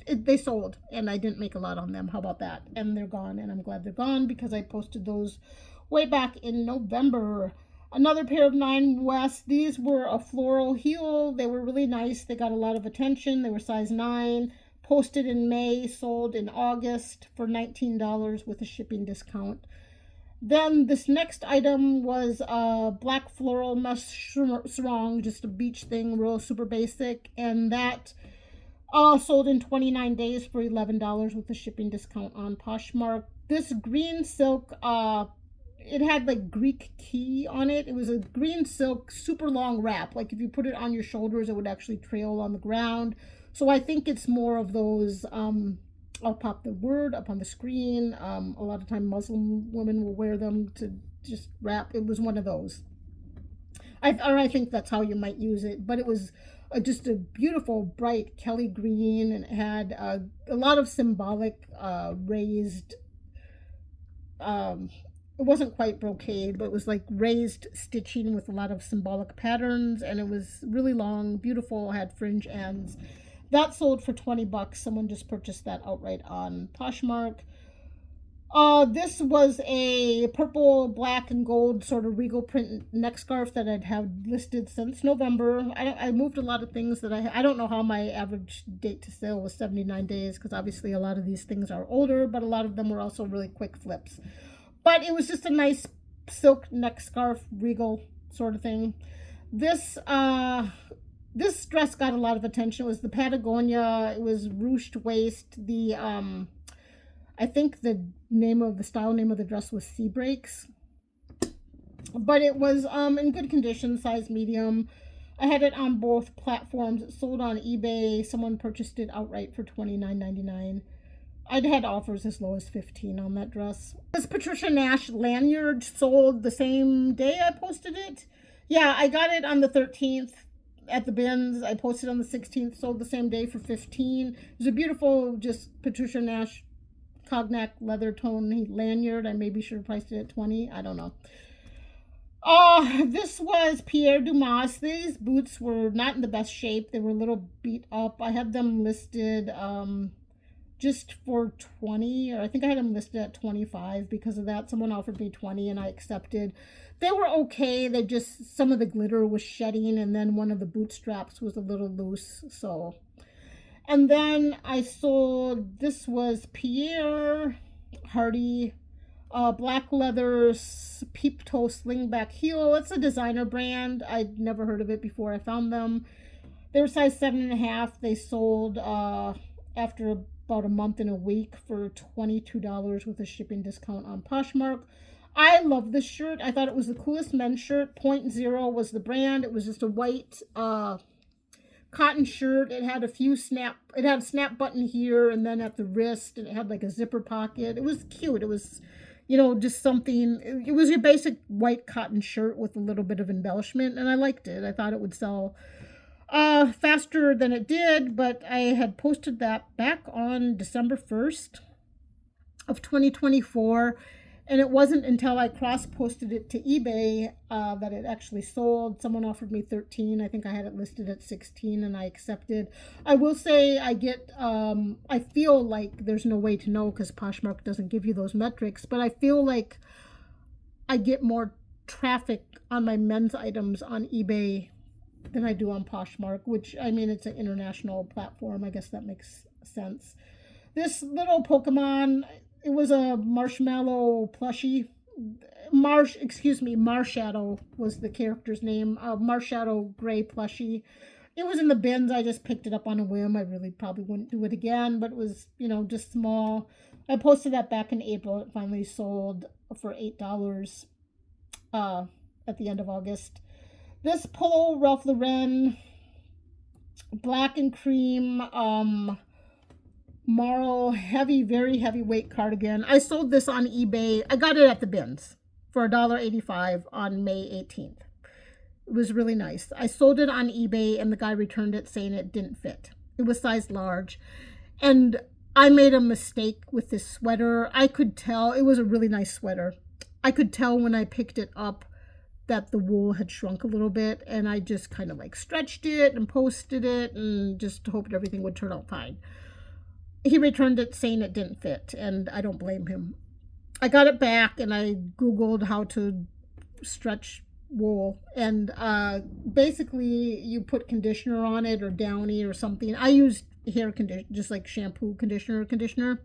Speaker 1: They sold, and I didn't make a lot on them. How about that? And they're gone, and I'm glad they're gone because I posted those way back in November. Another pair of 9 West. These were a floral heel. They were really nice. They got a lot of attention. They were size 9. Posted in May, sold in August for $19 with a shipping discount. Then this next item was a black floral mesh sarong, just a beach thing, real super basic, and that sold in 29 days for $11 with a shipping discount on Poshmark. This green silk, it had like Greek key on it. It was a green silk, super long wrap. Like if you put it on your shoulders, it would actually trail on the ground. So I think it's more of those, I'll pop the word up on the screen. A lot of time Muslim women will wear them to just wrap. It was one of those. I think that's how you might use it. But it was just a beautiful, bright Kelly green, and it had a lot of symbolic raised, it wasn't quite brocade, but it was like raised stitching with a lot of symbolic patterns, and it was really long, beautiful, had fringe ends. That sold for $20. Someone just purchased that outright on Poshmark. This was a purple, black, and gold sort of regal print neck scarf that I'd had listed since November. I moved a lot of things that I don't know how my average date to sale was 79 days, because obviously a lot of these things are older, but a lot of them were also really quick flips. But it was just a nice silk neck scarf, regal sort of thing. This dress got a lot of attention. It was the Patagonia. It was ruched waist. The I think the style name of the dress was Sea Breaks. But it was in good condition, size medium. I had it on both platforms. It sold on eBay. Someone purchased it outright for $29.99. I'd had offers as low as $15 on that dress. This Patricia Nash lanyard sold the same day I posted it. Yeah, I got it on the 13th. At the bins. I posted on the 16th, sold the same day for $15. It was a beautiful, just Patricia Nash cognac leather tone lanyard. I maybe should have priced it at $20. I don't know. This was Pierre Dumas. These boots were not in the best shape. They were a little beat up. I had them listed just for $20, or I think I had them listed at $25 because of that. Someone offered me $20 and I accepted. They were okay. They just, some of the glitter was shedding, and then one of the boot straps was a little loose. So, and then I sold, this was Pierre Hardy, black leather peep toe slingback heel. It's a designer brand. I'd never heard of it before I found them. They were size 7.5. They sold after about a month and a week for $22 with a shipping discount on Poshmark. I love this shirt. I thought it was the coolest men's shirt. Point Zero was the brand. It was just a white cotton shirt. It had a snap button here and then at the wrist, and it had like a zipper pocket. It was cute. It was, just something. It was your basic white cotton shirt with a little bit of embellishment, and I liked it. I thought it would sell faster than it did, but I had posted that back on December 1st of 2024. And it wasn't until I cross-posted it to eBay that it actually sold. Someone offered me $13. I think I had it listed at $16, and I accepted. I will say I feel like there's no way to know because Poshmark doesn't give you those metrics, but I feel like I get more traffic on my men's items on eBay than I do on Poshmark, which, I mean, it's an international platform. I guess that makes sense. This little Pokemon, it was a marshmallow plushie. Marshadow was the character's name. Marshadow gray plushie. It was in the bins. I just picked it up on a whim. I really probably wouldn't do it again, but it was, just small. I posted that back in April. It finally sold for $8 at the end of August. This Polo Ralph Lauren black and cream Marl very heavyweight cardigan. I sold this on eBay. I got it at the bins for $1.85 on May 18th. It was really nice. I sold it on eBay and the guy returned it saying it didn't fit. It was size large. And I made a mistake with this sweater. I could tell it was a really nice sweater. I could tell when I picked it up that the wool had shrunk a little bit, and I just kind of like stretched it and posted it and just hoped everything would turn out fine. He returned it saying it didn't fit, and I don't blame him. I got it back and I Googled how to stretch wool, and basically you put conditioner on it or Downy or something. I used hair conditioner, just like shampoo conditioner.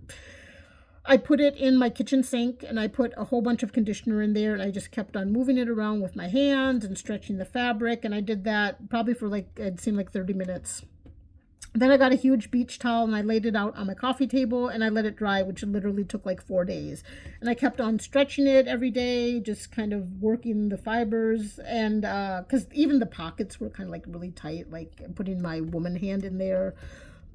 Speaker 1: I put it in my kitchen sink and I put a whole bunch of conditioner in there, and I just kept on moving it around with my hands and stretching the fabric, and I did that probably for like, it seemed like 30 minutes. Then I got a huge beach towel and I laid it out on my coffee table and I let it dry, which literally took like 4 days. And I kept on stretching it every day, just kind of working the fibers. And because even the pockets were kind of like really tight, like putting my woman hand in there.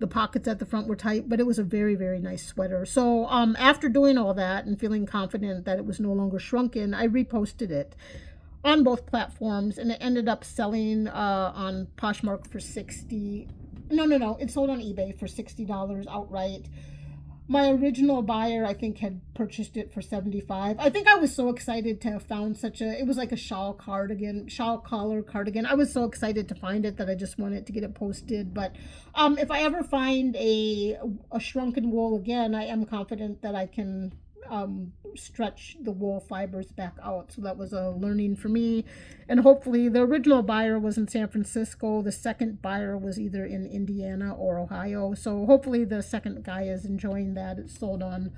Speaker 1: The pockets at the front were tight, but it was a very, very nice sweater. So after doing all that and feeling confident that it was no longer shrunken, I reposted it on both platforms, and it ended up selling on Poshmark for $60. No. It sold on eBay for $60 outright. My original buyer, I think, had purchased it for $75. I think I was so excited to have found it was like a shawl collar cardigan. I was so excited to find it that I just wanted to get it posted. But if I ever find a shrunken wool again, I am confident that I can stretch the wool fibers back out. So that was a learning for me, and hopefully the original buyer was in San Francisco, the second buyer was either in Indiana or Ohio, so hopefully the second guy is enjoying that. It sold on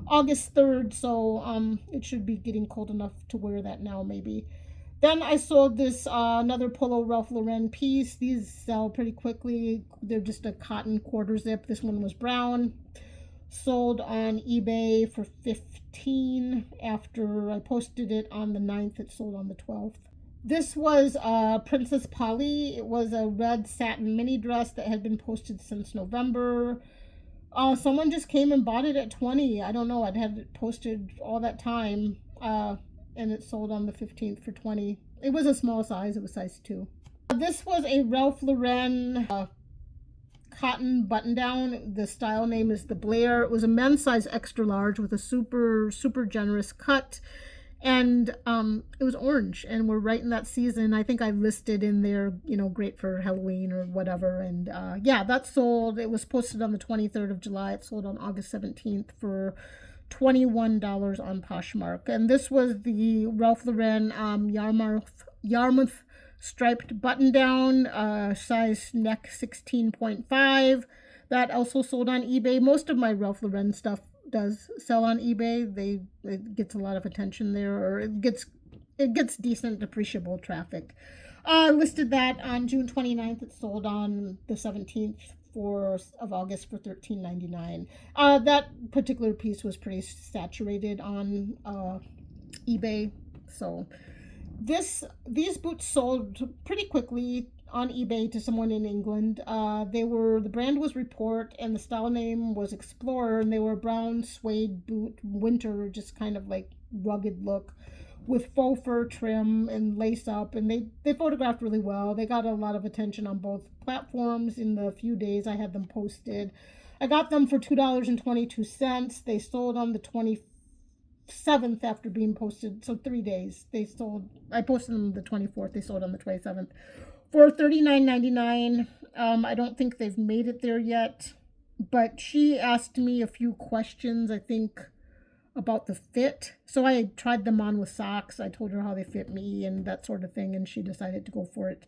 Speaker 1: August 3rd, so it should be getting cold enough to wear that now maybe. Then I sold this another Polo Ralph Lauren piece. These sell pretty quickly. They're just a cotton quarter zip. This one was brown. Sold on eBay for $15. After I posted it on the 9th, it sold on the 12th. This was Princess Polly. It was a red satin mini dress that had been posted since November. Someone just came and bought it at $20. I don't know. I'd had it posted all that time, and it sold on the 15th for $20. It was a small size. It was size 2. This was a Ralph Lauren cotton button down. The style name is the Blair. It was a men's size extra large with a super generous cut, and it was orange, and we're right in that season. I think I listed in there, great for Halloween or whatever. And yeah, that sold. It was posted on the 23rd of July. It sold on August 17th for $21 on Poshmark. And this was the Ralph Lauren Yarmouth striped button down, size neck 16.5. That also sold on eBay. Most of my Ralph Lauren stuff does sell on eBay. It gets a lot of attention there, or it gets decent appreciable traffic. Listed that on June 29th. It sold on the 17th of August for $13.99. That particular piece was pretty saturated on eBay, so these boots sold pretty quickly on eBay to someone in England. The brand was Report and the style name was Explorer, and they were a brown suede boot, winter, just kind of like rugged look with faux fur trim and lace up, and they photographed really well. They got a lot of attention on both platforms in the few days I had them posted. I got them for $2.22. They sold on the 27th after being posted, so 3 days. They sold. I posted them the 24th. They sold on the 27th for $39.99. I don't think they've made it there yet, but she asked me a few questions, I think, about the fit. So I tried them on with socks. I told her how they fit me and that sort of thing, and she decided to go for it.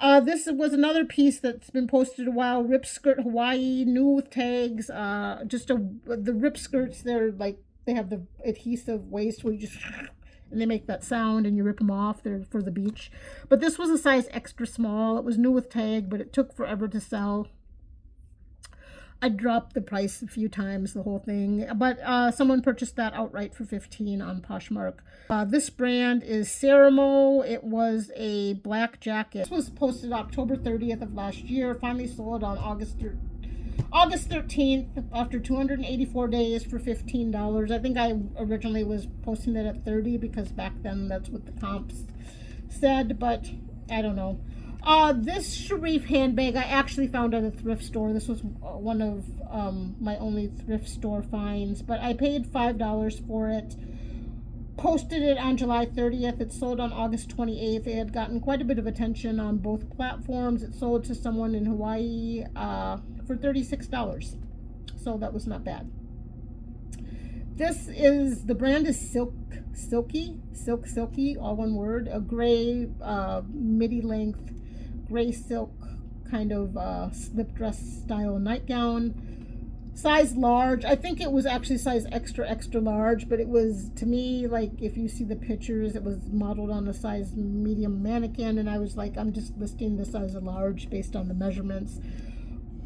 Speaker 1: This was another piece that's been posted a while. Rip skirt Hawaii, new with tags. The rip skirts, they have the adhesive waist where you just, and they make that sound and you rip them off. They're for the beach. But this was a size extra small. It was new with tag, but it took forever to sell. I dropped the price a few times, the whole thing. But someone purchased that outright for $15 on Poshmark. This brand is Ceramo. It was a black jacket. This was posted October 30th of last year. Finally sold on August 13th after 284 days for $15. I think I originally was posting it at $30 because back then that's what the comps said, but I don't know. This Sharif handbag I actually found at a thrift store. This was one of my only thrift store finds, but I paid $5 for it. posted it on July 30th. It sold on August 28th. It had gotten quite a bit of attention on both platforms. It sold to someone in Hawaii for $36. So that was not bad. The brand is Silky, all one word, a gray midi length, gray silk kind of slip dress style nightgown. Size large. I think it was actually size extra large, but it was, to me, like, if you see the pictures, it was modeled on a size medium mannequin, and I was like, I'm just listing the size of large based on the measurements.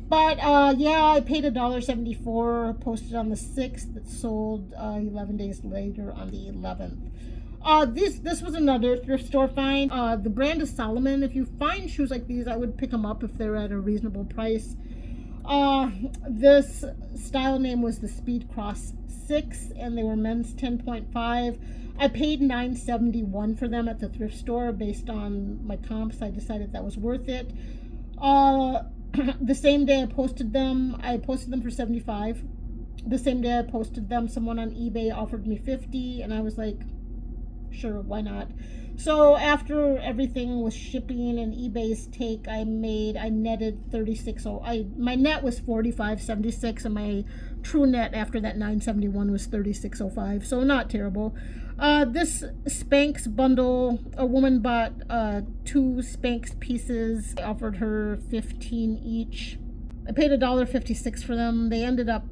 Speaker 1: But yeah, I paid $1.74, posted on the 6th. It sold 11 days later on the 11th. This was another thrift store find. The brand is Solomon. If you find shoes like these, I would pick them up if they're at a reasonable price. This style name was the Speed Cross 6, and they were men's 10.5. I paid $9.71 for them at the thrift store. Based on my comps, I decided that was worth it. The same day I posted them for $75. The same day I posted them, someone on eBay offered me $50, and I was like, sure, why not? So after everything was shipping and eBay's take, I netted 36. My net was $45.76, and my true net after that $9.71 was $36.05. So not terrible. This Spanx bundle, a woman bought 2 Spanx pieces. I offered her $15 each. I paid $1.56 for them. They ended up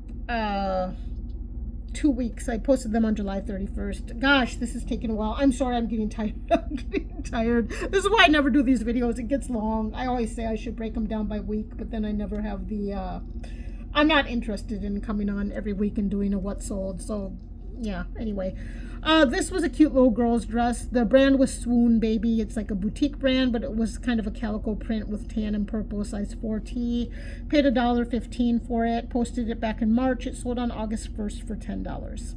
Speaker 1: 2 weeks. I posted them on July 31st. Gosh, this is taking a while. I'm sorry, I'm getting tired. I'm getting tired. This is why I never do these videos. It gets long. I always say I should break them down by week, but then I never have the I'm not interested in coming on every week and doing a what sold. So yeah, anyway. This was a cute little girl's dress. The brand was Swoon Baby. It's like a boutique brand, but it was kind of a calico print with tan and purple, size 4T. Paid $1.15 for it. Posted it back in March. It sold on August 1st for $10.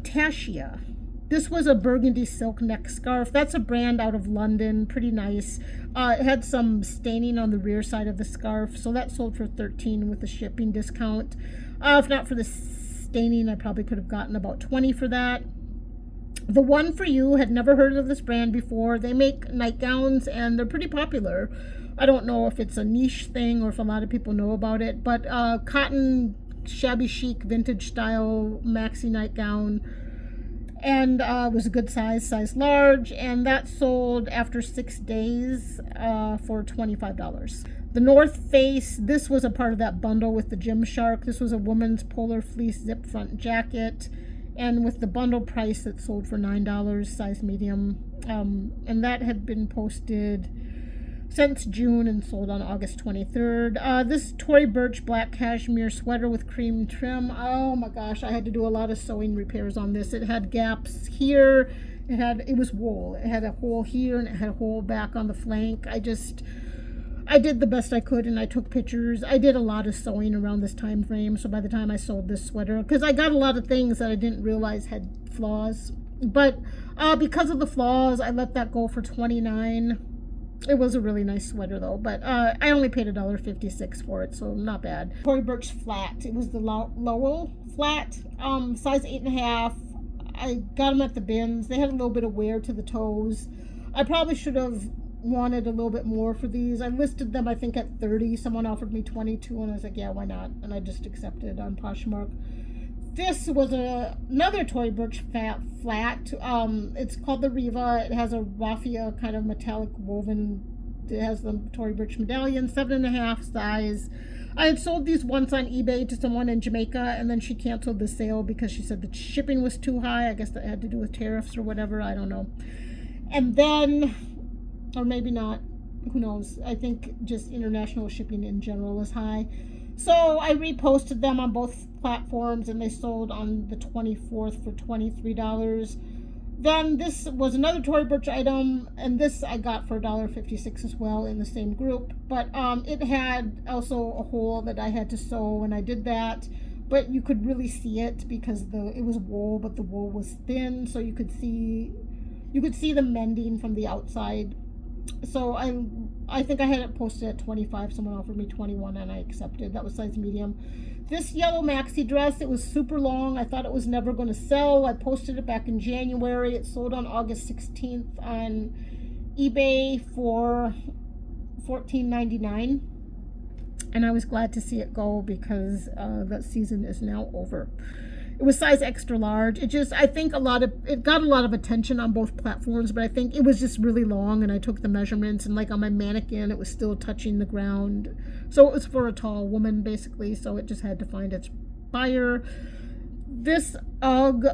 Speaker 1: Tassia. This was a burgundy silk neck scarf. That's a brand out of London. Pretty nice. It had some staining on the rear side of the scarf, so that sold for $13 with a shipping discount. If not for the staining, I probably could have gotten about $20 for that. The One For You, had never heard of this brand before. They make nightgowns and they're pretty popular. I don't know if it's a niche thing or if a lot of people know about it, but cotton, shabby chic, vintage style maxi nightgown, and was a good size large, and that sold after 6 days for $25. The North Face, this was a part of that bundle with the Gymshark. This was a woman's polar fleece zip front jacket, and with the bundle price, it sold for $9, size medium, and that had been posted since June and sold on August 23rd. This Tory Burch black cashmere sweater with cream trim. Oh my gosh, I had to do a lot of sewing repairs on this. It had gaps here. It was wool. It had a hole here and it had a hole back on the flank. I did the best I could, and I took pictures. I did a lot of sewing around this time frame, so by the time I sold this sweater, because I got a lot of things that I didn't realize had flaws, but because of the flaws, I let that go for $29. It was a really nice sweater though, but I only paid $1.56 for it, so not bad. Tory Burch flat. It was the Lowell flat, size 8.5. I got them at the bins. They had a little bit of wear to the toes. I probably should have wanted a little bit more for these. I listed them, I think, at $30. Someone offered me $22, and I was like, yeah, why not? And I just accepted on Poshmark. This was another Tory Burch flat. It's called the Riva. It has a raffia kind of metallic woven. It has the Tory Burch medallion, 7.5 size. I had sold these once on eBay to someone in Jamaica, and then she canceled the sale because she said the shipping was too high. I guess that had to do with tariffs or whatever. I don't know. And then, or maybe not, who knows? I think just international shipping in general is high. So I reposted them on both platforms, and they sold on the 24th for $23. Then this was another Tory Burch item, and this I got for $1.56 as well in the same group. But it had also a hole that I had to sew when I did that. But you could really see it because it was wool, but the wool was thin, so you could see the mending from the outside. So I think I had it posted at $25. Someone offered me $21, and I accepted. That was size medium. This yellow maxi dress, it was super long. I thought it was never going to sell. I posted it back in January. It sold on August 16th on eBay for $14.99. And I was glad to see it go because that season is now over. It was size extra large. I think it got a lot of attention on both platforms, but I think it was just really long, and I took the measurements, and like on my mannequin, it was still touching the ground. So it was for a tall woman, basically, so it just had to find its buyer. This UGG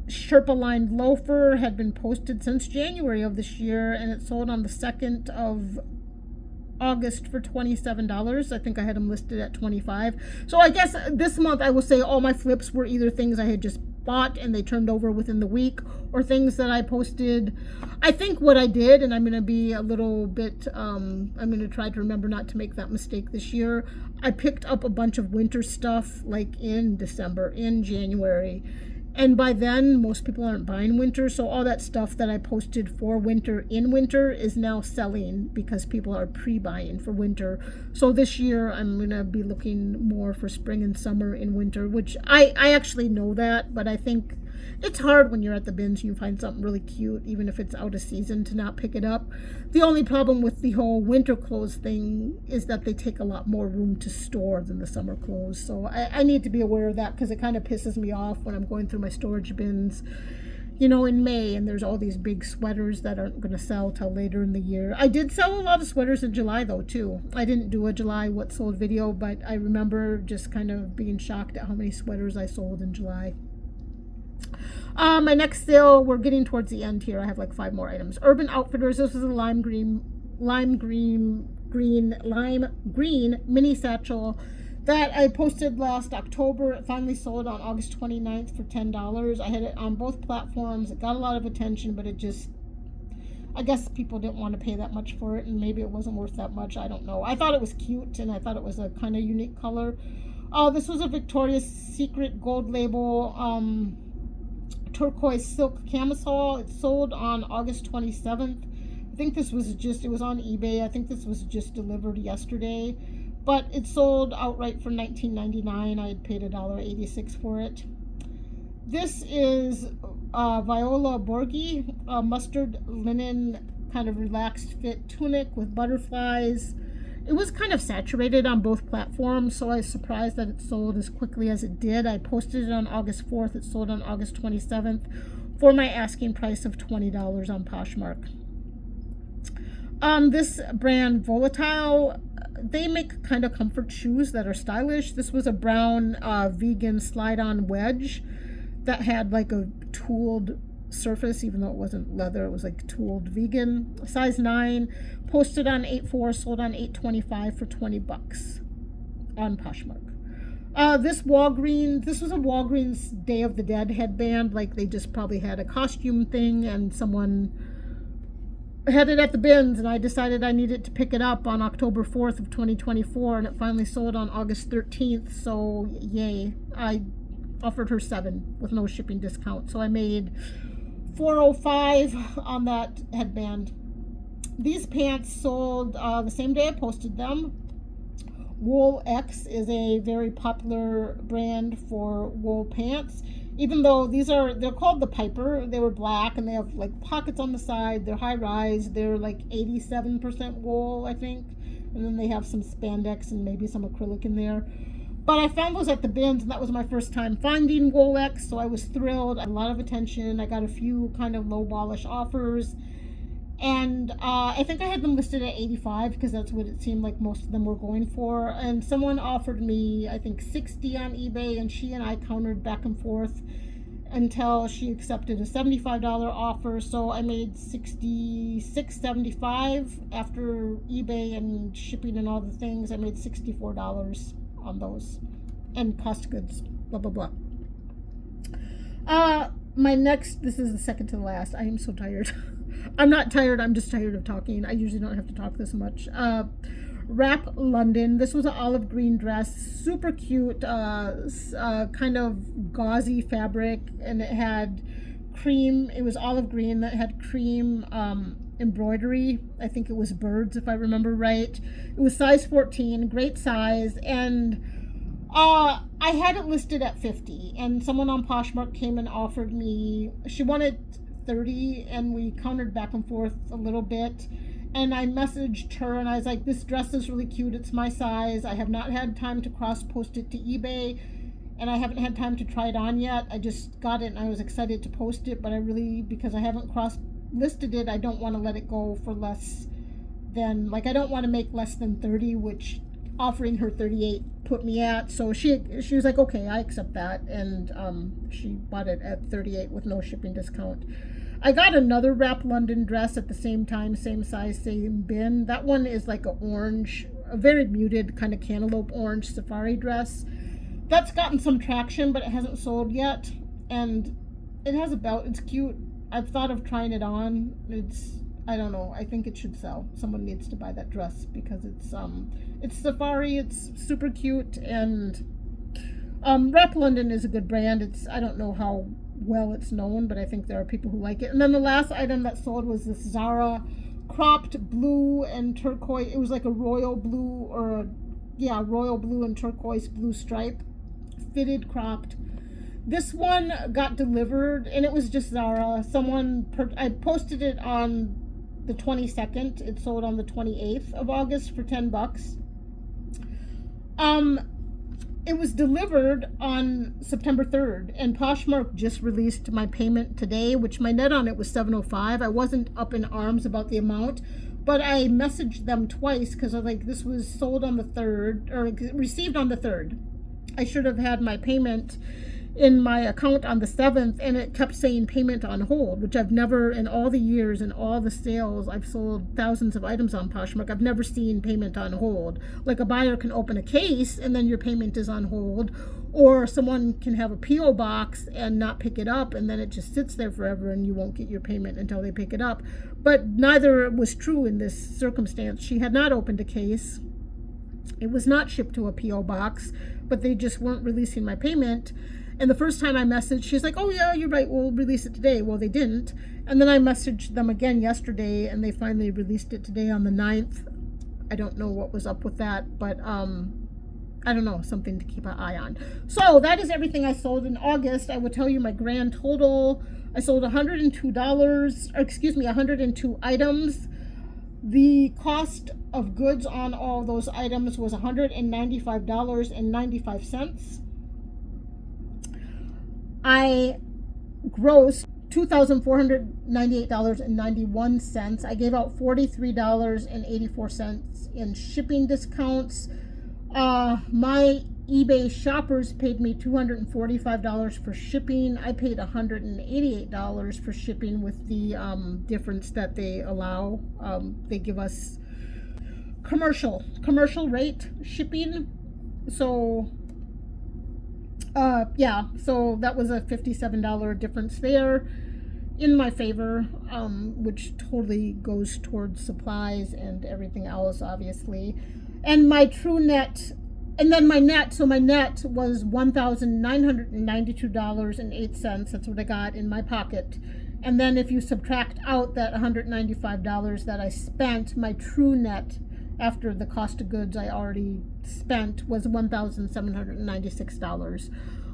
Speaker 1: Sherpa lined loafer had been posted since January of this year, and it sold on the 2nd of August for $27. I think I had them listed at $25. So I guess this month I will say all my flips were either things I had just bought and they turned over within the week, or things that I posted. I think what I did, and I'm going to be a little bit, I'm going to try to remember not to make that mistake this year. I picked up a bunch of winter stuff like in December, in January. And by then, most people aren't buying winter, so all that stuff that I posted for winter in winter is now selling because people are pre-buying for winter. So this year, I'm going to be looking more for spring and summer in winter, which I actually know that, but I think it's hard when you're at the bins and you find something really cute, even if it's out of season, to not pick it up. The only problem with the whole winter clothes thing is that they take a lot more room to store than the summer clothes. So I need to be aware of that because it kind of pisses me off when I'm going through my storage bins, in May, and there's all these big sweaters that aren't going to sell till later in the year. I did sell a lot of sweaters in July, though, too. I didn't do a July what sold video, but I remember just kind of being shocked at how many sweaters I sold in July. My next sale, we're getting towards the end here. I have like 5 more items. Urban Outfitters. This is a lime green mini satchel that I posted last October. It finally sold on August 29th for $10. I had it on both platforms. It got a lot of attention, but I guess people didn't want to pay that much for it, and maybe it wasn't worth that much. I don't know. I thought it was cute, and I thought it was a kind of unique color. This was a Victoria's Secret gold label turquoise silk camisole. It sold on August 27th. I think it was on eBay. I think this was just delivered yesterday, but it sold outright for $19.99. I had paid $1.86 for it. This is Viola Borghi, mustard linen kind of relaxed fit tunic with butterflies. It was kind of saturated on both platforms, so I was surprised that it sold as quickly as it did. I posted it on August 4th. It sold on August 27th for my asking price of $20 on Poshmark. This brand, Volatile, they make kind of comfort shoes that are stylish. This was a brown vegan slide-on wedge that had like a tooled surface, even though it wasn't leather. It was like tooled vegan, size 9, posted on 8.4, sold on 8.25 for $20 on Poshmark. This was a Walgreens Day of the Dead headband. Like they just probably had a costume thing and someone had it at the bins, and I decided I needed to pick it up on October 4th of 2024, and it finally sold on August 13th. So yay. I offered her $7 with no shipping discount, so I made $4.05 on that headband. These pants sold the same day I posted them. Wool X is a very popular brand for wool pants. Even though they're called the Piper. They were black and they have like pockets on the side. They're high rise. They're like 87% wool, I think. And then they have some spandex and maybe some acrylic in there. But I found those at the bins, and that was my first time finding Wool X, so I was thrilled. I had a lot of attention. I got a few kind of low-ballish offers. And I think I had them listed at $85 because that's what it seemed like most of them were going for. And someone offered me, I think, $60 on eBay, and she and I countered back and forth until she accepted a $75 offer. So I made $66.75 after eBay and shipping and all the things. I made $64 on those and cost goods, blah, blah, blah. This is the second to the last. I am so tired. I'm not tired, I'm just tired of talking. I usually don't have to talk this much. Wrap London. This was an olive green dress, super cute, kind of gauzy fabric, and it had cream. It was olive green that had cream. embroidery. I think it was birds, if I remember right. It was size 14, great size, and I had it listed at 50, and someone on Poshmark came and offered me, she wanted 30, and we countered back and forth a little bit, and I messaged her and I was like, this dress is really cute, it's my size, I have not had time to cross post it to eBay, and I haven't had time to try it on yet. I just got it and I was excited to post it, but I really, because I haven't cross listed it, I don't want to let it go for less than, like, I don't want to make less than 30, which offering her 38 put me at. So she was like, okay, I accept that, and she bought it at 38 with no shipping discount. I got another Wrap London dress at the same time, same size, same bin. That one is like a orange, a very muted kind of cantaloupe orange safari dress. That's gotten some traction, but it hasn't sold yet, and it has a belt. It's cute. I've thought of trying it on. I don't know, I think it should sell. Someone needs to buy that dress because it's safari, it's super cute, and Wrap London is a good brand. I don't know how well it's known, but I think there are people who like it. And then the last item that sold was this Zara cropped blue and turquoise. It was like a royal blue, royal blue and turquoise blue stripe, fitted cropped. This one got delivered, and it was just Zara. I posted it on the 22nd. It sold on the 28th of August for $10. It was delivered on September 3rd, and Poshmark just released my payment today, which my net on it was $705. I wasn't up in arms about the amount, but I messaged them twice because I was like, this was sold on the 3rd, or received on the 3rd. I should have had my payment in my account on the 7th, and it kept saying payment on hold, which I've never, in all the years and all the sales, I've sold thousands of items on Poshmark, I've never seen payment on hold. Like, a buyer can open a case and then your payment is on hold, or someone can have a P.O. box and not pick it up, and then it just sits there forever and you won't get your payment until they pick it up. But neither was true in this circumstance. She had not opened a case. It was not shipped to a P.O. box, but they just weren't releasing my payment. And the first time I messaged, she's like, oh yeah, you're right, we'll release it today. Well, they didn't. And then I messaged them again yesterday, and they finally released it today on the 9th. I don't know what was up with that, but I don't know, something to keep an eye on. So that is everything I sold in August. I will tell you my grand total. I sold $102 items. The cost of goods on all those items was $195.95. I grossed $2,498.91. I gave out $43.84 in shipping discounts. My eBay shoppers paid me $245 for shipping. I paid $188 for shipping with the difference that they allow. They give us commercial rate shipping. So so that was a $57 difference there in my favor, which totally goes towards supplies and everything else, obviously. And my true net, and then my net was $1,992.08. That's what I got in my pocket. And then if you subtract out that $195 that I spent, my true net after the cost of goods I already spent was $1,796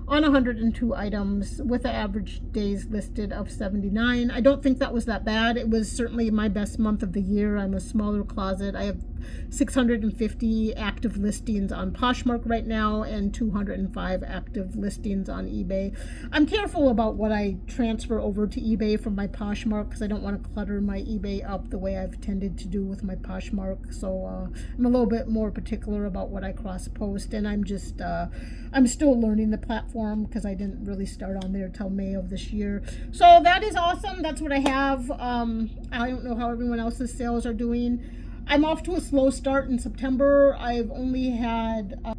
Speaker 1: on 102 items with an average days listed of 79. I don't think that was that bad. It was certainly my best month of the year. I'm a smaller closet. I have 650 active listings on Poshmark right now and 205 active listings on eBay. I'm careful about what I transfer over to eBay from my Poshmark because I don't want to clutter my eBay up the way I've tended to do with my Poshmark. So I'm a little bit more particular about what I cross post, and I'm just I'm still learning the platform because I didn't really start on there till May of this year. So that is awesome. That's what I have. I don't know how everyone else's sales are doing. I'm off to a slow start in September. I've only had, I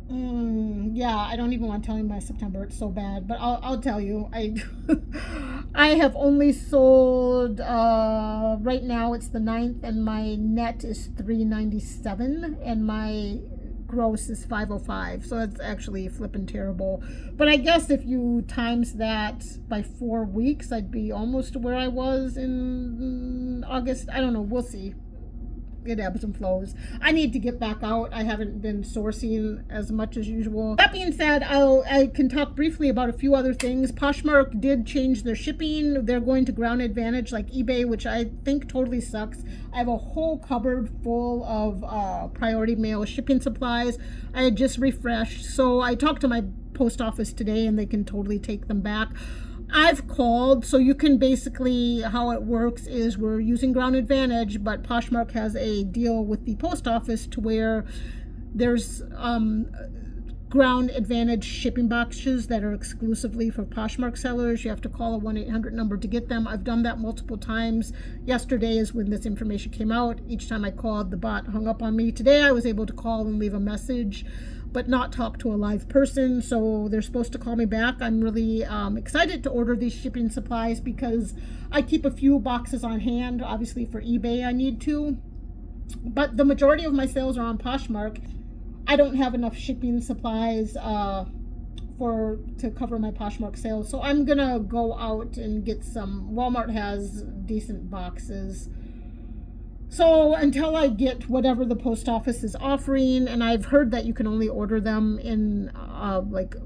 Speaker 1: don't even want to tell you my September. It's so bad, but I'll tell you. I have only sold, right now it's the 9th, and my net is $397, and my gross is 505, so it's actually flipping terrible. But I guess if you times that by 4 weeks, I'd be almost where I was in August. I don't know, we'll see. It ebbs and flows. I need to get back out. I haven't been sourcing as much as usual. That being said, I can talk briefly about a few other things. Poshmark did change their shipping. They're going to ground advantage like eBay, which I think totally sucks. I have a whole cupboard full of priority mail shipping supplies. I had just refreshed, so I talked to my post office today and they can totally take them back. I've called, so you can basically, how it works is we're using ground advantage, but Poshmark has a deal with the post office to where there's ground advantage shipping boxes that are exclusively for Poshmark sellers. You have to call a 1-800 number to get them. I've done that multiple times. Yesterday is when this information came out. Each time I called, the bot hung up on me. Today I was able to call and leave a message, but not talk to a live person, so they're supposed to call me back. I'm really excited to order these shipping supplies because I keep a few boxes on hand. Obviously for eBay I need to, but the majority of my sales are on Poshmark. I don't have enough shipping supplies to cover my Poshmark sales, so I'm gonna go out and get some. Walmart has decent boxes. So until I get whatever the post office is offering, and I've heard that you can only order them in like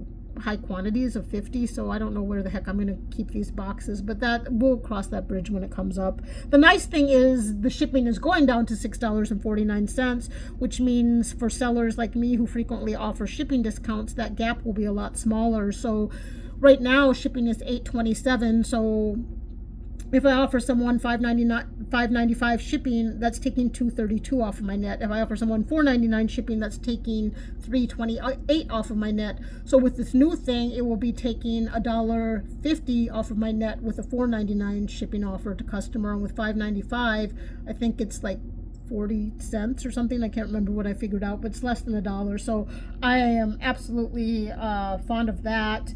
Speaker 1: high quantities of 50, so I don't know where the heck I'm going to keep these boxes, but that we'll cross that bridge when it comes up. The nice thing is the shipping is going down to $6.49, which means for sellers like me who frequently offer shipping discounts, that gap will be a lot smaller. So right now shipping is $8.27, so if I offer someone $5.95 shipping, that's taking $2.32 off of my net. If I offer someone $4.99 shipping, that's taking $3.28 off of my net. So with this new thing, it will be taking $1.50 off of my net with a $4.99 shipping offer to customer. And with $5.95, I think it's like 40 cents or something. I can't remember what I figured out, but it's less than $1. So I am absolutely fond of that.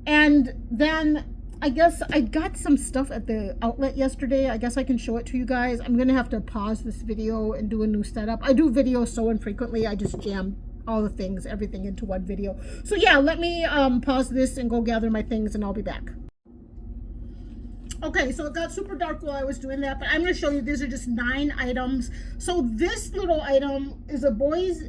Speaker 1: And then I guess I got some stuff at the outlet yesterday. I guess I can show it to you guys. I'm gonna have to pause this video and do a new setup. I do videos so infrequently, I just jam all the things, everything into one video. So yeah, let me pause this and go gather my things and I'll be back. Okay, so it got super dark while I was doing that, but I'm gonna show you, these are just 9 items. So this little item is a boy's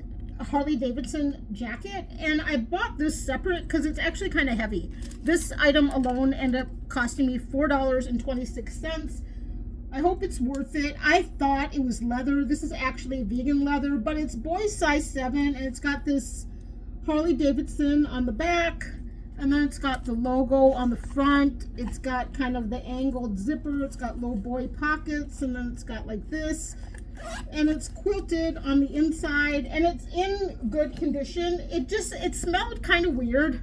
Speaker 1: Harley Davidson jacket, and I bought this separate because it's actually kind of heavy. This item alone ended up costing me $4.26. I hope it's worth it. I thought it was leather. This is actually vegan leather, but it's boys size 7, and it's got this Harley Davidson on the back, and then it's got the logo on the front. It's got kind of the angled zipper. It's got low boy pockets, and then it's got like this. And it's quilted on the inside, and it's in good condition. It smelled kind of weird.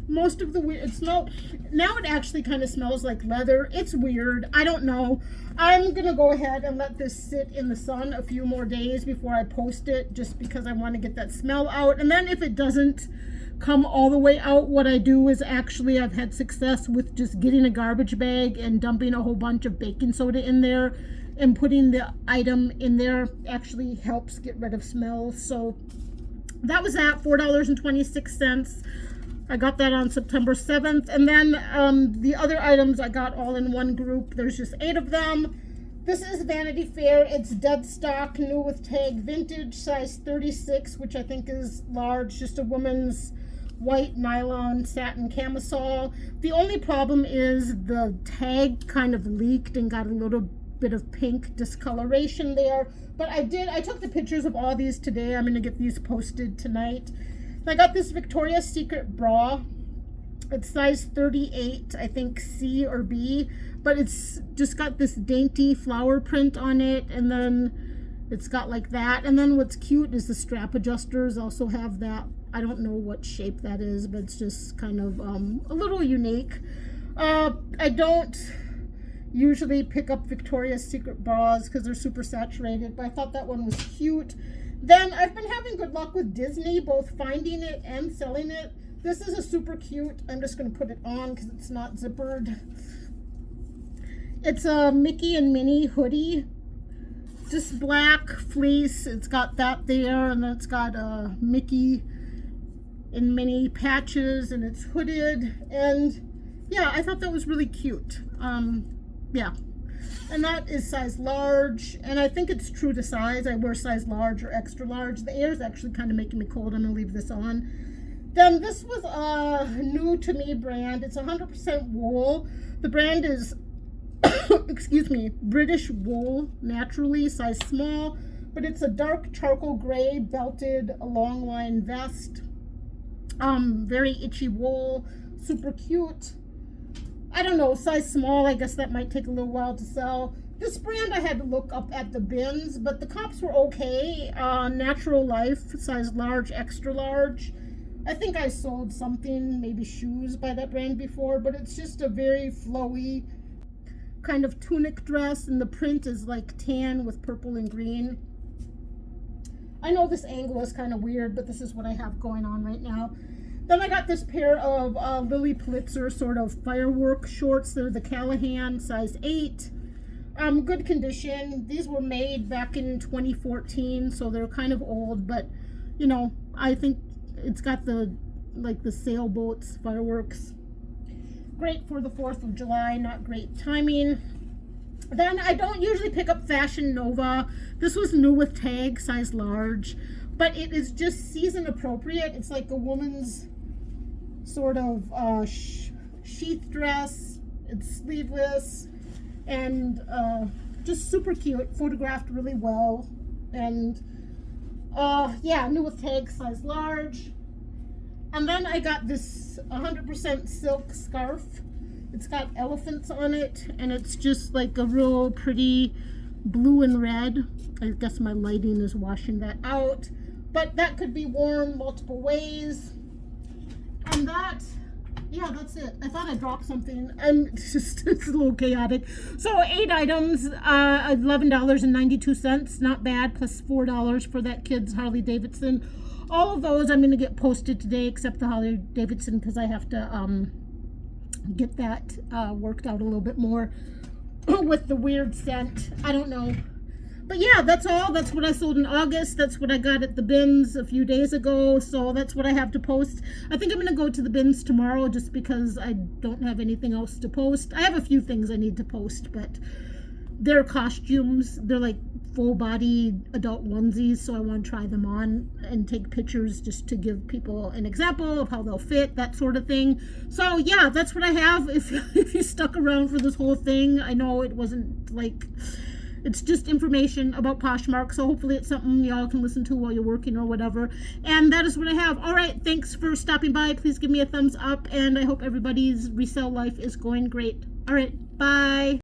Speaker 1: Most of the weird, it smelled, now it actually kind of smells like leather. It's weird. I don't know. I'm gonna go ahead and let this sit in the sun a few more days before I post it, just because I want to get that smell out. And then if it doesn't come all the way out, what I do is actually, I've had success with just getting a garbage bag and dumping a whole bunch of baking soda in there, and putting the item in there actually helps get rid of smells. So that was at $4.26. I got that on September 7th. And then the other items I got all in one group. There's just 8 of them. This is Vanity Fair. It's dead stock, new with tag, vintage, size 36, which I think is large. Just a woman's white nylon satin camisole. The only problem is the tag kind of leaked and got a little bit of pink discoloration there, but I took the pictures of all these today. I'm going to get these posted tonight. I got this Victoria's Secret bra. It's size 38, I think C or B, but it's just got this dainty flower print on it, and then it's got like that. And then what's cute is the strap adjusters also have that. I don't know what shape that is, but it's just kind of a little unique. I don't usually pick up Victoria's Secret bras because they're super saturated, but I thought that one was cute. Then I've been having good luck with Disney, both finding it and selling it. This is a super cute, I'm just going to put it on because it's not zippered. It's a Mickey and Minnie hoodie. just black fleece. It's got that there, and then it's got a Mickey in many patches, and it's hooded. And yeah, I thought that was really cute. Yeah, and that is size large, and I think it's true to size. I wear size large or extra large. The air is actually kind of making me cold. I'm gonna leave this on. Then this was a new to me brand. It's 100% wool. The brand is excuse me, British Wool Naturally, size small, but it's a dark charcoal gray belted long line vest. Very itchy wool, super cute. I don't know, size small. I guess that might take a little while to sell. This brand I had to look up at the bins, but the comps were okay. Natural Life, size large, extra large. I think I sold something, maybe shoes by that brand before, but it's just a very flowy kind of tunic dress, and the print is like tan with purple and green. I know this angle is kind of weird, but this is what I have going on right now. Then I got this pair of Lily Pulitzer sort of firework shorts. They're the Callahan, size 8. Good condition. These were made back in 2014, so they're kind of old, but you know, I think it's got the like the sailboats fireworks. Great for the 4th of July, not great timing. Then I don't usually pick up Fashion Nova. This was new with tag, size large, but it is just season appropriate. It's like a woman's sort of sheath dress. It's sleeveless and just super cute, photographed really well. And yeah, new with tag, size large. And then I got this 100% silk scarf. It's got elephants on it, and it's just like a real pretty blue and red. I guess my lighting is washing that out, but that could be worn multiple ways. And that, yeah, that's it. I thought I dropped something. It's a little chaotic. So 8 items, $11.92, not bad, plus $4 for that kid's Harley Davidson. All of those I'm going to get posted today, except the Harley Davidson, because I have to get that worked out a little bit more with the weird scent. I don't know. But yeah, that's all. That's what I sold in August. That's what I got at the bins a few days ago. So that's what I have to post. I think I'm going to go to the bins tomorrow just because I don't have anything else to post. I have a few things I need to post, but they're costumes. They're like full body adult onesies, so I want to try them on and take pictures just to give people an example of how they'll fit, that sort of thing. So yeah, that's what I have. If you stuck around for this whole thing, I know it wasn't like, it's just information about Poshmark, so hopefully it's something y'all can listen to while you're working or whatever. And that is what I have. All right, thanks for stopping by. Please give me a thumbs up, and I hope everybody's resale life is going great. All right, bye.